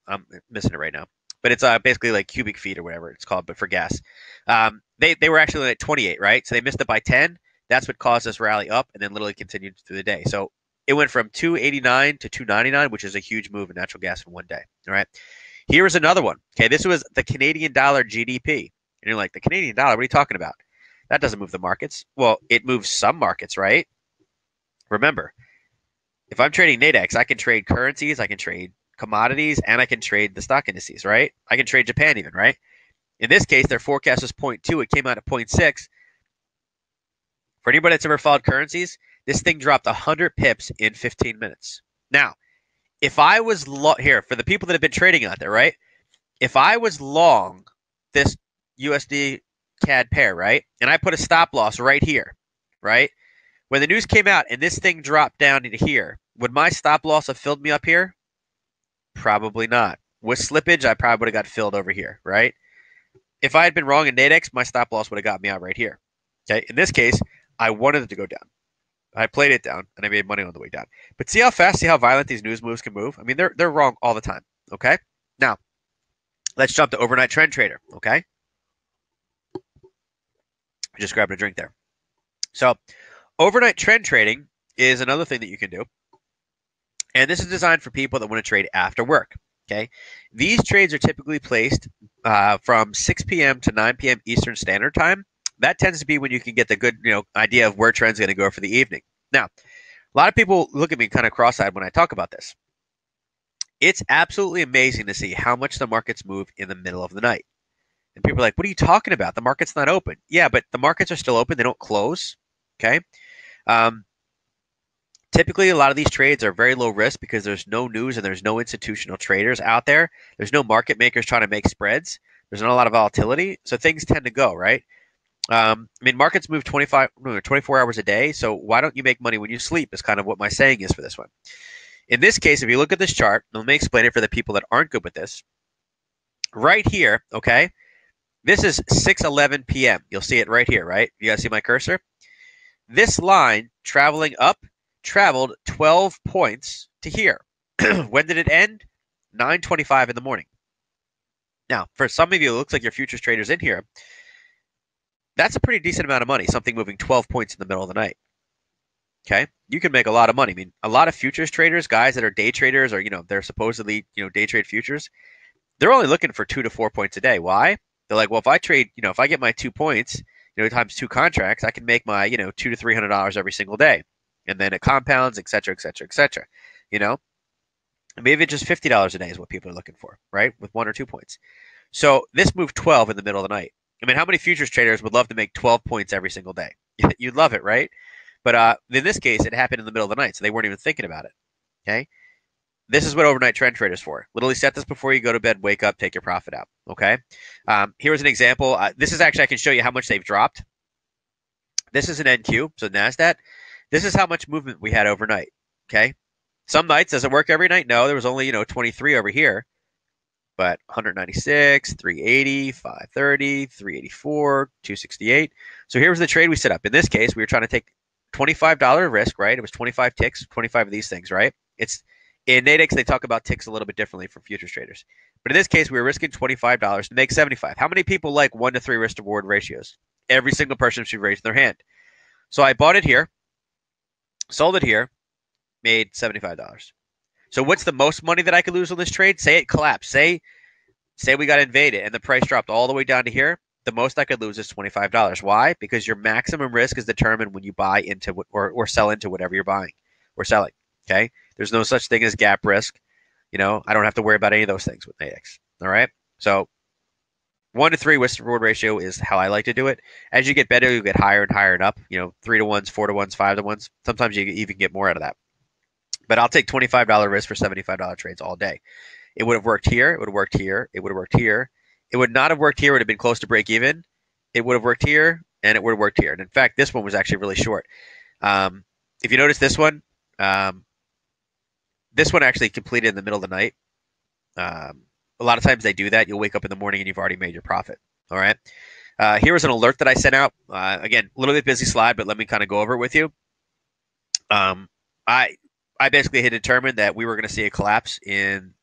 I'm missing it right now, but it's basically like cubic feet or whatever it's called, but for gas. They were actually at 28, right? So they missed it by 10. That's what caused this rally up, and then literally continued through the day. So it went from 289 to 299, which is a huge move in natural gas in one day. All right. Here's another one. Okay, this was the Canadian dollar GDP. And you're like, the Canadian dollar, what are you talking about? That doesn't move the markets. Well, it moves some markets, right? Remember, if I'm trading Nadex, I can trade currencies, I can trade commodities, and I can trade the stock indices, right? I can trade Japan even, right? In this case, their forecast was 0.2. It came out at 0.6. For anybody that's ever followed currencies, this thing dropped 100 pips in 15 minutes. Now, if I was here for the people that have been trading out there, right? If I was long this USD CAD pair, right, and I put a stop loss right here, right, when the news came out and this thing dropped down into here, would my stop loss have filled me up here? Probably not. With slippage, I probably would have got filled over here, right? If I had been wrong in Nadex, my stop loss would have got me out right here. Okay, in this case, I wanted it to go down. I played it down, and I made money on the way down. But see how fast, see how violent these news moves can move? I mean, they're wrong all the time, okay? Now, let's jump to overnight trend trader, okay? Just grabbing a drink there. So, overnight trend trading is another thing that you can do. And this is designed for people that want to trade after work, okay? These trades are typically placed from 6 p.m. to 9 p.m. Eastern Standard Time. That tends to be when you can get the good, idea of where trend's going to go for the evening. Now, a lot of people look at me kind of cross-eyed when I talk about this. It's absolutely amazing to see how much the markets move in the middle of the night. And people are like, what are you talking about? The market's not open. Yeah, but the markets are still open. They don't close, okay? Typically, a lot of these trades are very low risk because there's no news and there's no institutional traders out there. There's no market makers trying to make spreads. There's not a lot of volatility, so things tend to go, right? Markets move 24 hours a day, so why don't you make money when you sleep is kind of what my saying is for this one. In this case, if you look at this chart, let me explain it for the people that aren't good with this. Right here, okay, this is 6:11 p.m. You'll see it right here, right? You guys see my cursor? This line traveling up traveled 12 points to here. When did it end? 9:25 in the morning. Now, for some of you, it looks like your futures traders in here. That's a pretty decent amount of money, something moving 12 points in the middle of the night. Okay? You can make a lot of money. I mean, a lot of futures traders, guys that are day traders or, they're supposedly, day trade futures, they're only looking for 2 to 4 points a day. Why? They're like, well, if I trade, if I get my 2 points, times 2 contracts, I can make my, $200 to $300 every single day. And then it compounds, et cetera, et cetera, et cetera. Maybe just $50 a day is what people are looking for, right? With 1 or 2 points. So this moved 12 in the middle of the night. I mean, how many futures traders would love to make 12 points every single day? You'd love it, right? But in this case, it happened in the middle of the night, so they weren't even thinking about it. Okay. This is what overnight trend traders for. Literally set this before you go to bed, wake up, take your profit out. Okay. Here's an example. This is actually, I can show you how much they've dropped. This is an NQ, so NASDAQ. This is how much movement we had overnight. Okay. Some nights, does it work every night? No, there was only, 23 over here. But 196, 380, 530, 384, 268. So here was the trade we set up. In this case, we were trying to take $25 risk, right? It was 25 ticks, 25 of these things, right? It's in Nadex, they talk about ticks a little bit differently for futures traders. But in this case, we were risking $25 to make 75. How many people like 1 to 3 risk to reward ratios? Every single person should raise their hand. So I bought it here, sold it here, made $75. So what's the most money that I could lose on this trade? Say it collapsed. Say we got invaded and the price dropped all the way down to here. The most I could lose is $25. Why? Because your maximum risk is determined when you buy into or sell into whatever you're buying or selling. Okay. There's no such thing as gap risk. I don't have to worry about any of those things with Nadex. All right. So 1 to 3 risk to reward ratio is how I like to do it. As you get better, you get higher and higher and up. 3 to 1s, 4 to 1s, 5 to 1s. Sometimes you even get more out of that. But I'll take $25 risk for $75 trades all day. It would have worked here. It would have worked here. It would have worked here. It would not have worked here. It would have been close to break even. It would have worked here, and it would have worked here. And in fact, this one was actually really short. If you notice this one actually completed in the middle of the night. A lot of times they do that. You'll wake up in the morning and you've already made your profit. All right. Here was an alert that I sent out. Again, a little bit busy slide, but let me kind of go over it with you. I basically had determined that we were going to see a collapse in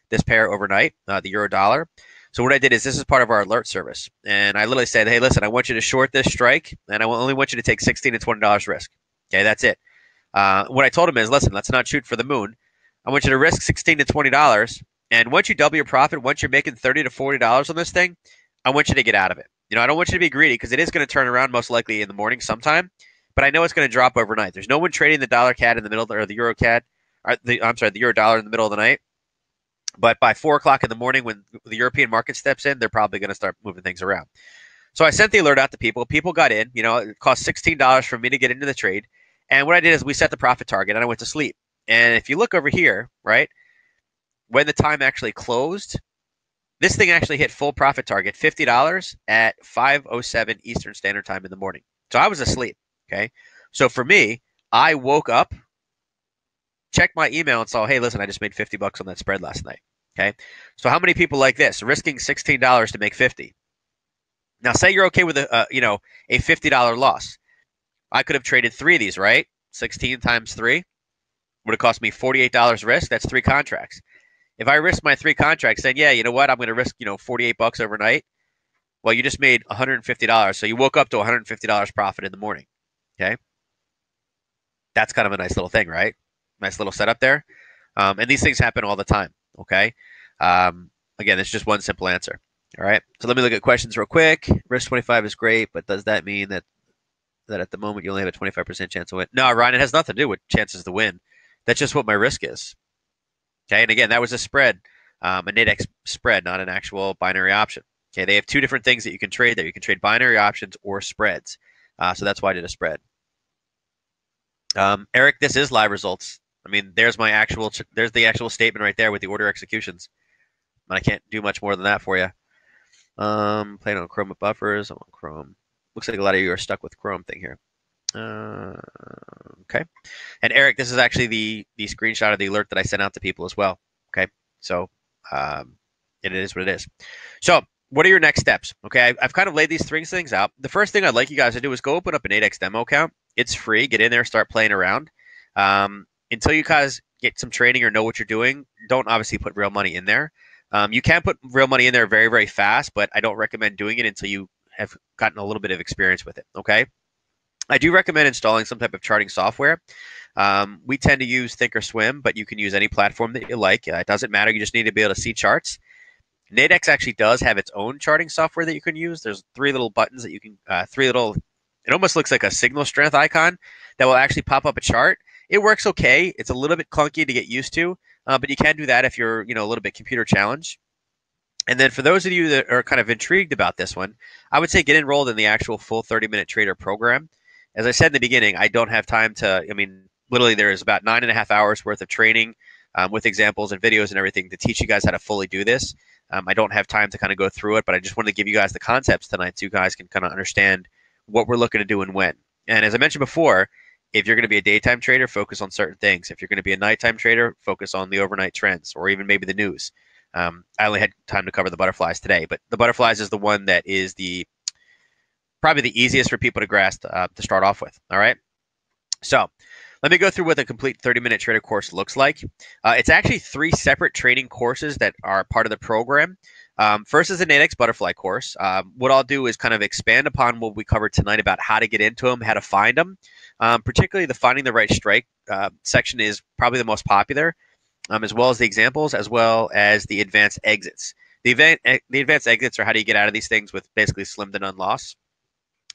this pair overnight, the euro dollar. So what I did is this is part of our alert service. And I literally said, hey, listen, I want you to short this strike, and I only want you to take $16 to $20 risk. Okay, that's it. What I told him is, listen, let's not shoot for the moon. I want you to risk $16 to $20. And once you double your profit, once you're making $30 to $40 on this thing, I want you to get out of it. I don't want you to be greedy because it is going to turn around most likely in the morning sometime. But I know it's going to drop overnight. There's no one trading the dollar CAD in the middle, or the euro CAD, the euro dollar in the middle of the night. But by 4 o'clock in the morning, when the European market steps in, they're probably going to start moving things around. So I sent the alert out to people. People got in. It cost $16 for me to get into the trade. And what I did is we set the profit target, and I went to sleep. And if you look over here, right, when the time actually closed, this thing actually hit full profit target, $50 at 5:07 Eastern Standard Time in the morning. So I was asleep. Okay. So for me, I woke up, checked my email and saw, hey, listen, I just made $50 on that spread last night. Okay. So how many people like this? Risking $16 to make 50. Now say you're okay with a $50 loss. I could have traded 3 of these, right? 16 times 3 would have cost me $48 risk. That's 3 contracts. If I risk my 3 contracts, then yeah, you know what? I'm going to risk, $48 overnight. Well, you just made $150. So you woke up to $150 profit in the morning. Okay. That's kind of a nice little thing, right? Nice little setup there. And these things happen all the time. Okay. Again, it's just one simple answer. All right. So let me look at questions real quick. Risk 25 is great, but does that mean that at the moment you only have a 25% chance to win? No, Ryan, it has nothing to do with chances to win. That's just what my risk is. Okay. And again, that was a spread, a Nadex spread, not an actual binary option. Okay. They have 2 different things that you can trade there. You can trade binary options or spreads. So that's why I did a spread. Eric, this is live results. I mean, there's the actual statement right there with the order executions. But I can't do much more than that for you. Playing on Chrome with buffers. I'm on Chrome. Looks like a lot of you are stuck with Chrome thing here. Okay. And Eric, this is actually the screenshot of the alert that I sent out to people as well. Okay. So it is what it is. So what are your next steps? Okay, I've kind of laid these 3 things out. The first thing I'd like you guys to do is go open up an Nadex demo account. It's free. Get in there, start playing around. Until you guys get some training or know what you're doing, don't obviously put real money in there. You can put real money in there very, very fast, but I don't recommend doing it until you have gotten a little bit of experience with it, okay? I do recommend installing some type of charting software. We tend to use Thinkorswim, but you can use any platform that you like. It doesn't matter. You just need to be able to see charts. Nadex actually does have its own charting software that you can use. There's 3 little buttons that you can, it almost looks like a signal strength icon that will actually pop up a chart. It works okay. It's a little bit clunky to get used to, but you can do that if you're, a little bit computer challenged. And then for those of you that are kind of intrigued about this one, I would say get enrolled in the actual full 30-minute trader program. As I said in the beginning, I don't have time to, I mean, literally there is about 9.5 hours worth of training with examples and videos and everything to teach you guys how to fully do this. I don't have time to kind of go through it, but I just wanted to give you guys the concepts tonight so you guys can kind of understand what we're looking to do and when. And as I mentioned before, if you're going to be a daytime trader, focus on certain things. If you're going to be a nighttime trader, focus on the overnight trends or even maybe the news. I only had time to cover the butterflies today, but the butterflies is the one that is probably the easiest for people to grasp to start off with. All right. So let me go through what the complete 30-minute trader course looks like. It's actually 3 separate training courses that are part of the program. First is the Nadex butterfly course. What I'll do is kind of expand upon what we covered tonight about how to get into them, how to find them. Particularly the finding the right strike section is probably the most popular. As well as the examples, as well as the advanced exits. The advanced exits are how do you get out of these things with basically slim to none loss.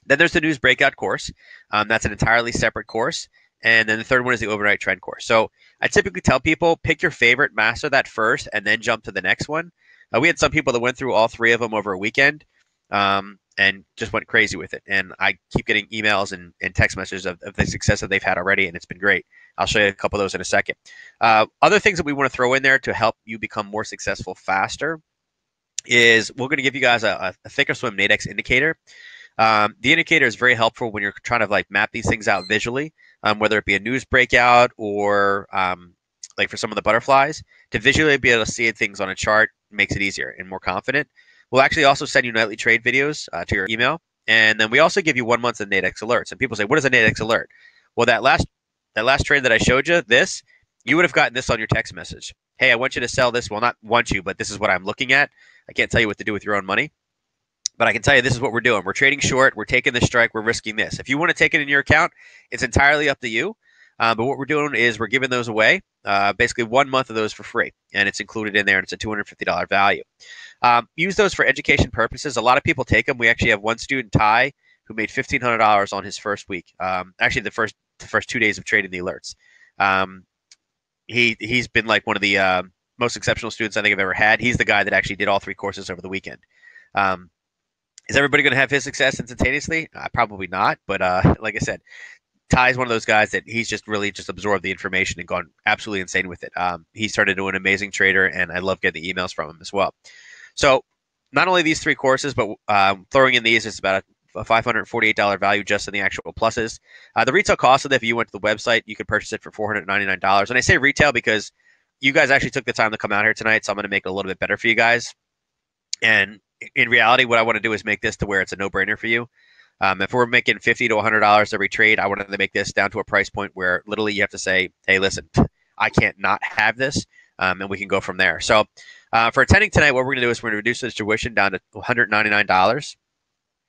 Then there's the news breakout course. That's an entirely separate course. And then the third one is the overnight trend course. So I typically tell people pick your favorite, master that first, and then jump to the next one. We had some people that went through all 3 of them over a weekend and just went crazy with it. And I keep getting emails and text messages of the success that they've had already, and it's been great. I'll show you a couple of those in a second. Other things that we want to throw in there to help you become more successful faster is we're going to give you guys a thinkorswim Nadex indicator. The indicator is very helpful when you're trying to like map these things out visually, whether it be a news breakout or like for some of the butterflies, to visually be able to see things on a chart makes it easier and more confident. We'll actually also send you nightly trade videos to your email. And then we also give you 1 month of Nadex alerts. And people say, what is a Nadex alert? Well, that last trade that I showed you, you would have gotten this on your text message. Hey, I want you to sell this. Well, not want you, but this is what I'm looking at. I can't tell you what to do with your own money, but I can tell you this is what we're doing. We're trading short. We're taking this strike. We're risking this. If you want to take it in your account, it's entirely up to you. But what we're doing is we're giving those away, basically 1 month of those for free, and it's included in there, and it's a $250 value. Use those for education purposes. A lot of people take them. We actually have one student, Ty, who made $1,500 on his first week. Actually, the first 2 days of trading the alerts. He's been like one of the most exceptional students I think I've ever had. He's the guy that actually did all 3 courses over the weekend. Is everybody going to have his success instantaneously? Probably not. But like I said, Ty's one of those guys that he's just really just absorbed the information and gone absolutely insane with it. He started to an amazing trader, and I love getting the emails from him as well. So not only these 3 courses, but throwing in these is about a $548 value just in the actual pluses. The retail cost of it, if you went to the website, you could purchase it for $499. And I say retail because you guys actually took the time to come out here tonight, so I'm going to make it a little bit better for you guys. And in reality, what I want to do is make this to where it's a no-brainer for you. If we're making $50 to $100 every trade, I wanted to make this down to a price point where literally you have to say, hey, listen, I can't not have this, and we can go from there. So for attending tonight, what we're going to do is we're going to reduce the tuition down to $199.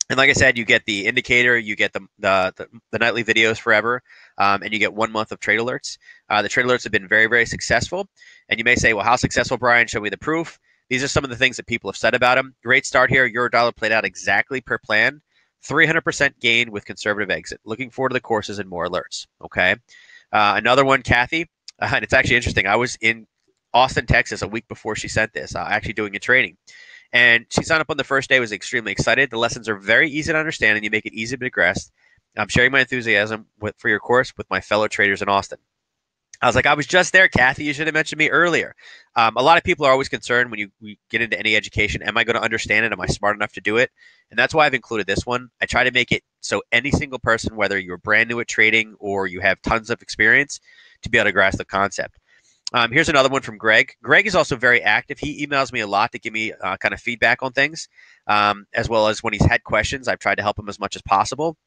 And like I said, you get the indicator, you get the nightly videos forever, and you get 1 month of trade alerts. The trade alerts have been very, very successful. And you may say, well, how successful, Brian? Show me the proof. These are some of the things that people have said about them. Great start here. Euro dollar played out exactly per plan. 300% gain with conservative exit. Looking forward to the courses and more alerts. Okay. Another one, Kathy, and it's actually interesting. I was in Austin, Texas a week before she sent this, actually doing a training. And she signed up on the first day, was extremely excited. The lessons are very easy to understand, and you make it easy to progress. I'm sharing my enthusiasm for your course with my fellow traders in Austin. I was like, I was just there, Kathy. You should have mentioned me earlier. A lot of people are always concerned when we get into any education. Am I going to understand it? Am I smart enough to do it? And that's why I've included this one. I try to make it so any single person, whether you're brand new at trading or you have tons of experience, to be able to grasp the concept. Here's another one from Greg. Greg is also very active. He emails me a lot to give me kind of feedback on things, as well as when he's had questions. I've tried to help him as much as possible.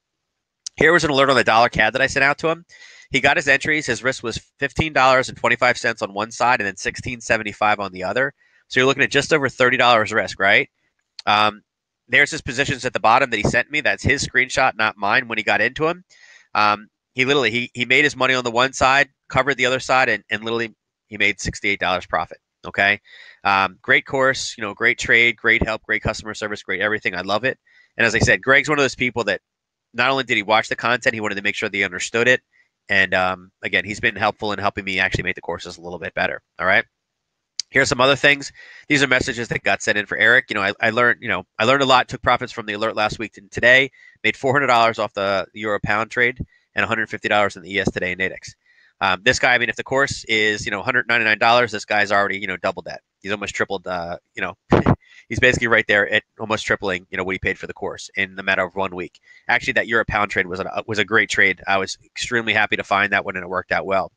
Here was an alert on the dollar CAD that I sent out to him. He got his entries. His risk was $15.25 on one side and then $16.75 on the other. So you're looking at just over $30 risk, right? There's his positions at the bottom that he sent me. That's his screenshot, not mine, when he got into him. He literally, he made his money on the one side, covered the other side, and literally he made $68 profit. Okay. Great course, great trade, great help, great customer service, great everything. I love it. And as I said, Greg's one of those people that not only did he watch the content, he wanted to make sure that he understood it. And again, he's been helpful in helping me actually make the courses a little bit better. All right. Here's some other things. These are messages that got sent in for Eric. I learned, I learned a lot. Took profits from the alert last week and today. Made $400 off the euro pound trade and $150 in the ES today in Nadex. This guy, I mean, if the course is $199, this guy's already doubled that. He's almost tripled. He's basically right there at almost tripling what he paid for the course in the matter of 1 week. Actually, that euro pound trade was a great trade. I was extremely happy to find that one, and it worked out well.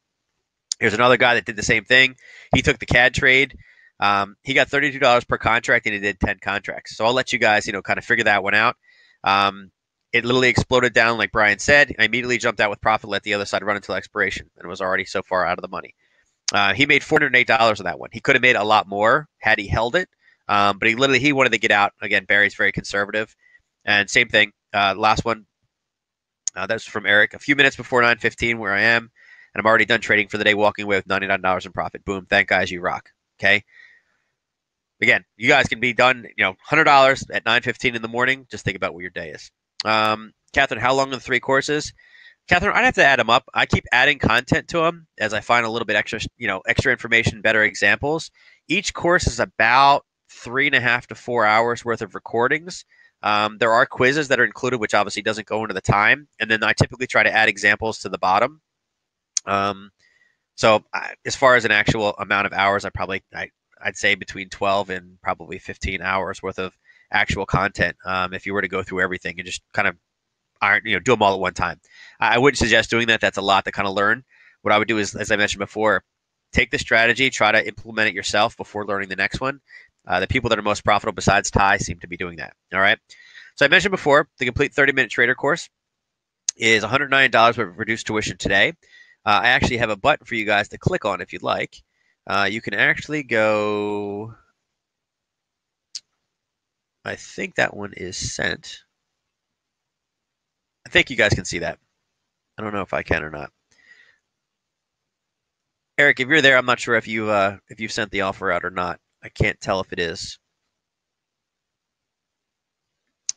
Here's another guy that did the same thing. He took the CAD trade. He got $32 per contract, and he did 10 contracts. So I'll let you guys, kind of figure that one out. It literally exploded down, like Bryan said. I immediately jumped out with profit, let the other side run until expiration, and was already so far out of the money. He made $408 on that one. He could have made a lot more had he held it, but he wanted to get out. Again, Barry's very conservative. And same thing, last one, that was from Eric. A few minutes before 9:15, where I am. And I'm already done trading for the day, walking away with $99 in profit. Boom. Thank guys, you rock. Okay. Again, you guys can be done, $100 at 9:15 in the morning. Just think about what your day is. Catherine, how long are the 3 courses? Catherine, I'd have to add them up. I keep adding content to them as I find a little bit extra, extra information, better examples. Each course is about 3.5 to 4 hours worth of recordings. There are quizzes that are included, which obviously doesn't go into the time. And then I typically try to add examples to the bottom. So as far as an actual amount of hours, I'd say between 12 and probably 15 hours worth of actual content. If you were to go through everything and just kind of do them all at one time, I wouldn't suggest doing that. That's a lot to kind of learn. What I would do is, as I mentioned before, take the strategy, try to implement it yourself before learning the next one. The people that are most profitable besides Ty seem to be doing that. All right. So I mentioned before, the complete 30-minute trader course is $109 with reduced tuition today. I actually have a button for you guys to click on if you'd like. You can actually go, I think that one is sent. I think you guys can see that. I don't know if I can or not. Eric, if you're there, I'm not sure if you've sent the offer out or not. I can't tell if it is.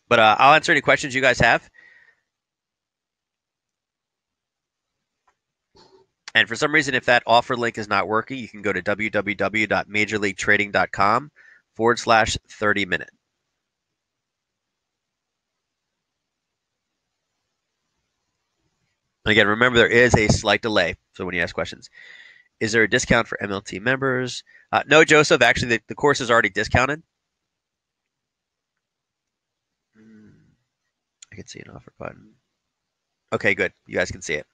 But I'll answer any questions you guys have. And for some reason, if that offer link is not working, you can go to www.majorleaguetrading.com/30minute. And again, remember, there is a slight delay. So when you ask questions, is there a discount for MLT members? No, Joseph. Actually, the course is already discounted. I can see an offer button. Okay, good. You guys can see it.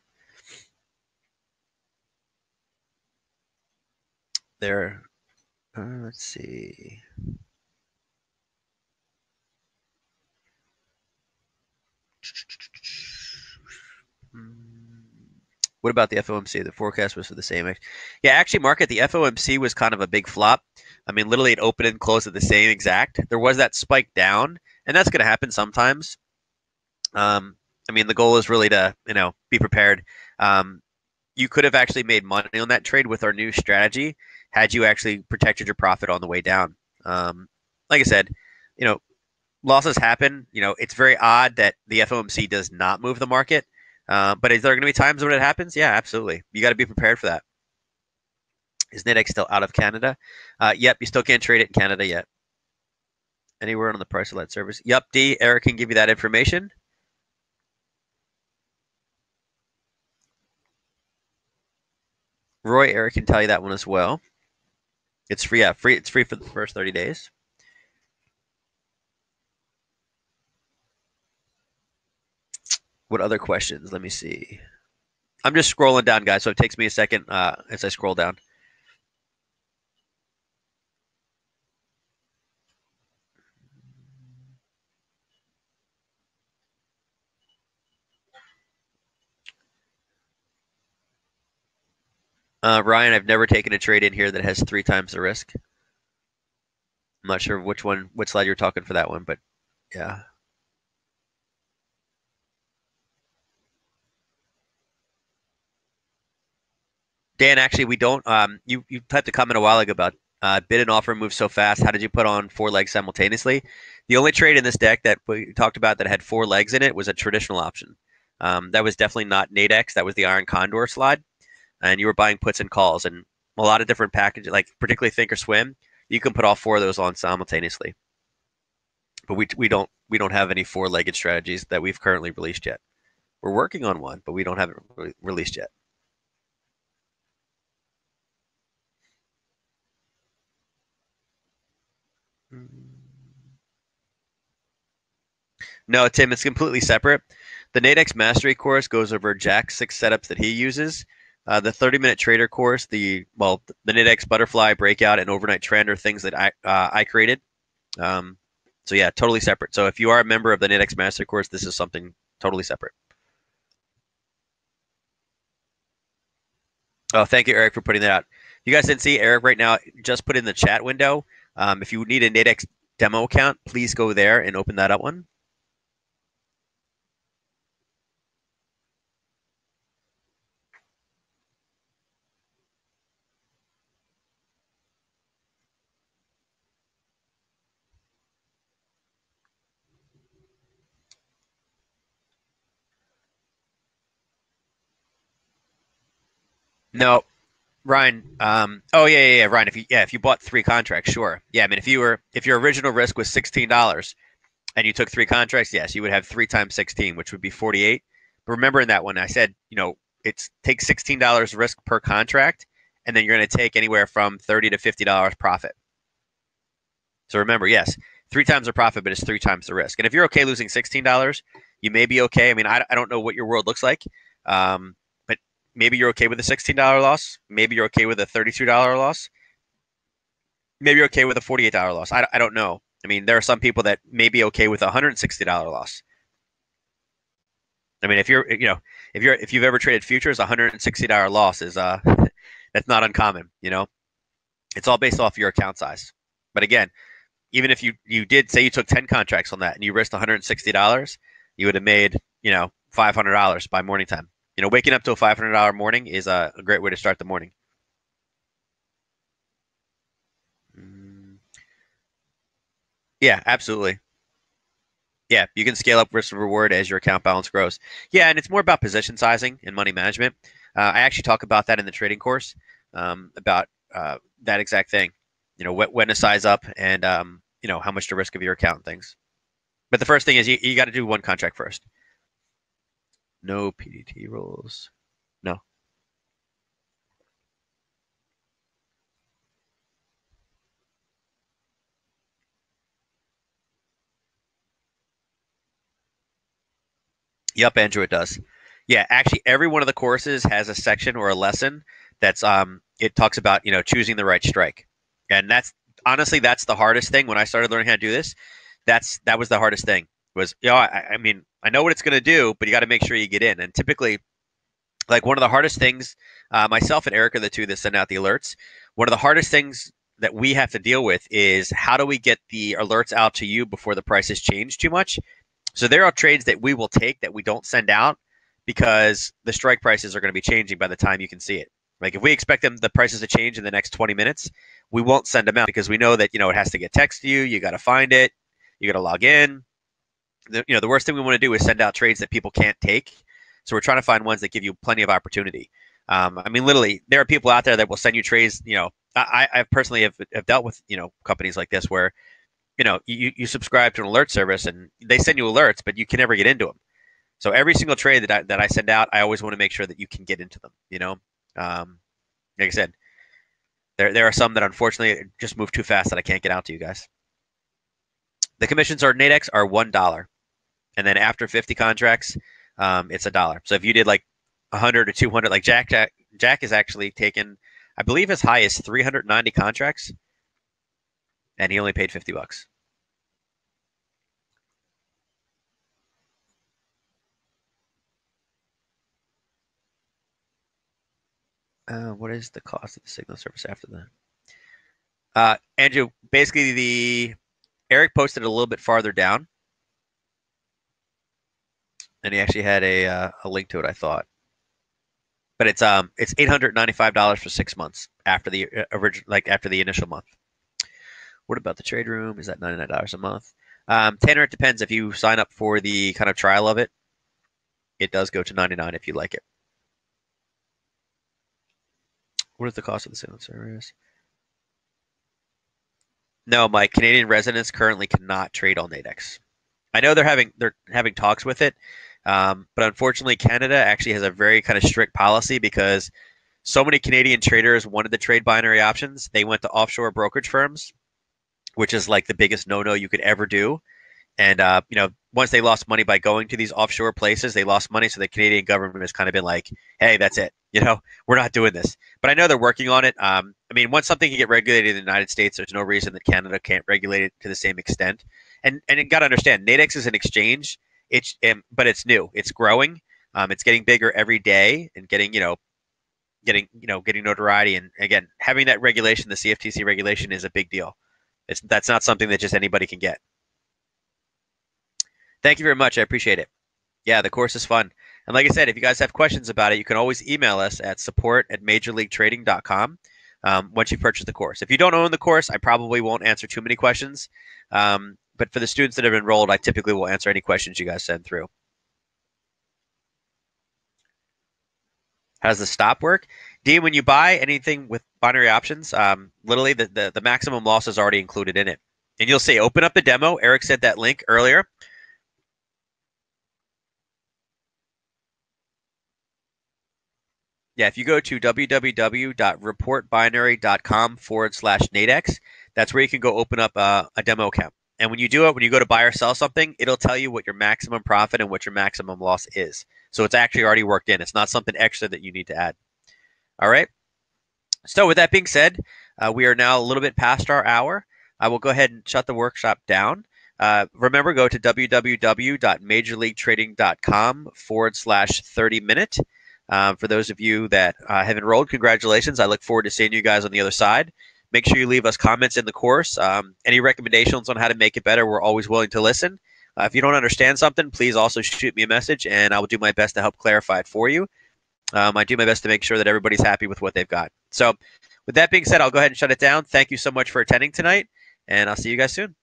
There. Let's see. What about the FOMC? The forecast was for the same. Yeah, actually, market, the FOMC was kind of a big flop. I mean, literally it opened and closed at the same exact. There was that spike down, and that's going to happen sometimes. I mean, the goal is really to, be prepared. You could have actually made money on that trade with our new strategy had you actually protected your profit on the way down. Like I said, losses happen. It's very odd that the FOMC does not move the market. But is there going to be times when it happens? Yeah, absolutely. You got to be prepared for that. Is Nadex still out of Canada? Yep, you still can't trade it in Canada yet. Anywhere on the price of that service? Yep, D. Eric can give you that information. Roy, Eric can tell you that one as well. It's free. Yeah, free. It's free for the first 30 days. What other questions? Let me see. I'm just scrolling down, guys, so it takes me a second as I scroll down. Ryan, I've never taken a trade in here that has 3 times the risk. I'm not sure which slide you're talking for that one, but yeah. Dan, actually, we don't. You typed a comment a while ago about bid and offer moves so fast. How did you put on 4 legs simultaneously? The only trade in this deck that we talked about that had 4 legs in it was a traditional option. That was definitely not Nadex. That was the Iron Condor slide. And you were buying puts and calls. And a lot of different packages, like particularly Think or Swim. You can put all four of those on simultaneously. But we don't have any four-legged strategies that we've currently released yet. We're working on one, but we don't have it released yet. No, Tim, it's completely separate. The Nadex Mastery course goes over Jack's 6 setups that he uses. The 30-minute trader course, the Nadex Butterfly Breakout and Overnight Trend are things that I created. So yeah, totally separate. So if you are a member of the Nadex Mastery course, this is something totally separate. Oh, thank you, Eric, for putting that out. You guys didn't see Eric right now just put in the chat window. If you need a Nadex demo account, please go there and open that up one. No, Ryan. Oh yeah, Ryan. If you bought 3 contracts, sure. Yeah, I mean if your original risk was $16 and you took 3 contracts, yes, you would have 3 times 16, which would be 48. But remember in that one, I said it's take $16 risk per contract, and then you're going to take anywhere from $30 to $50 profit. So remember, yes, 3 times the profit, but it's 3 times the risk. And if you're okay losing $16, you may be okay. I mean, I don't know what your world looks like, but maybe you're okay with a $16 loss. Maybe you're okay with a $32 loss. Maybe you're okay with a $48 loss. I don't know. I mean, there are some people that may be okay with a $160 loss. I mean, if you've ever traded futures, a $160 loss is that's not uncommon. It's all based off your account size. But again, even if you did say you took 10 contracts on that and you risked $160, you would have made $500 by morning time. Waking up to a $500 morning is a great way to start the morning. Yeah, absolutely. Yeah, you can scale up risk and reward as your account balance grows. Yeah, and it's more about position sizing and money management. I actually talk about that in the trading course, about that exact thing. When to size up and how much to risk of your account and things. But the first thing is you got to do one contract first. No PDT rules. No. Yep, Andrew, it does. Yeah, actually, every one of the courses has a section or a lesson that's it talks about choosing the right strike, and that's honestly that's the hardest thing when I started learning how to do this. That was the hardest thing was I mean I know what it's going to do, but you got to make sure you get in. And typically, like one of the hardest things, myself and Eric are the two that send out the alerts. One of the hardest things that we have to deal with is how do we get the alerts out to you before the prices change too much. So there are trades that we will take that we don't send out because the strike prices are going to be changing by the time you can see it. Like if we expect the prices to change in the next 20 minutes, we won't send them out because we know that it has to get texted to you. You got to find it. You got to log in. The worst thing we want to do is send out trades that people can't take. So we're trying to find ones that give you plenty of opportunity. I mean, literally, there are people out there that will send you trades. I personally have dealt with companies like this where you subscribe to an alert service and they send you alerts, but you can never get into them. So every single trade that I send out, I always want to make sure that you can get into them. Like I said, there are some that unfortunately just move too fast that I can't get out to you guys. The commissions on Nadex are $1, and then after 50 contracts, it's $1. So if you did like 100 or 200, like Jack is actually taken, I believe as high as 390 contracts, and he only paid $50. What is the cost of the signal service after that? Andrew, basically the Eric posted a little bit farther down, and he actually had a link to it, I thought. But it's $895 for 6 months after the after the initial month. What about the trade room? Is that $99 a month? Tanner, it depends. If you sign up for the kind of trial of it, it does go to $99 if you like it. What is the cost of the sale service? No, my Canadian residents currently cannot trade on Nadex. I know they're having talks with it, but unfortunately, Canada actually has a very kind of strict policy because so many Canadian traders wanted to trade binary options. They went to offshore brokerage firms, which is like the biggest no-no you could ever do. And once they lost money by going to these offshore places, they lost money. So the Canadian government has kind of been like, "Hey, that's it. We're not doing this." But I know they're working on it. I mean, once something can get regulated in the United States, there's no reason that Canada can't regulate it to the same extent. And you got to understand, Nadex is an exchange. But it's new. It's growing. It's getting bigger every day and getting notoriety. And again, having that regulation, the CFTC regulation, is a big deal. That's not something that just anybody can get. Thank you very much. I appreciate it. Yeah, the course is fun. And like I said, if you guys have questions about it, you can always email us at support@majorleaguetrading.com once you purchase the course. If you don't own the course, I probably won't answer too many questions. But for the students that have enrolled, I typically will answer any questions you guys send through. How does the stop work? Dean, when you buy anything with binary options, literally the maximum loss is already included in it. And you'll see, open up the demo. Eric sent that link earlier. Yeah, if you go to www.reportbinary.com/Nadex, that's where you can go open up a demo account. And when you do it, when you go to buy or sell something, it'll tell you what your maximum profit and what your maximum loss is. So it's actually already worked in. It's not something extra that you need to add. All right. So with that being said, we are now a little bit past our hour. I will go ahead and shut the workshop down. Remember, go to www.majorleaguetrading.com/30minute. For those of you that have enrolled, congratulations. I look forward to seeing you guys on the other side. Make sure you leave us comments in the course. Any recommendations on how to make it better, we're always willing to listen. If you don't understand something, please also shoot me a message, and I will do my best to help clarify it for you. I do my best to make sure that everybody's happy with what they've got. So with that being said, I'll go ahead and shut it down. Thank you so much for attending tonight, and I'll see you guys soon.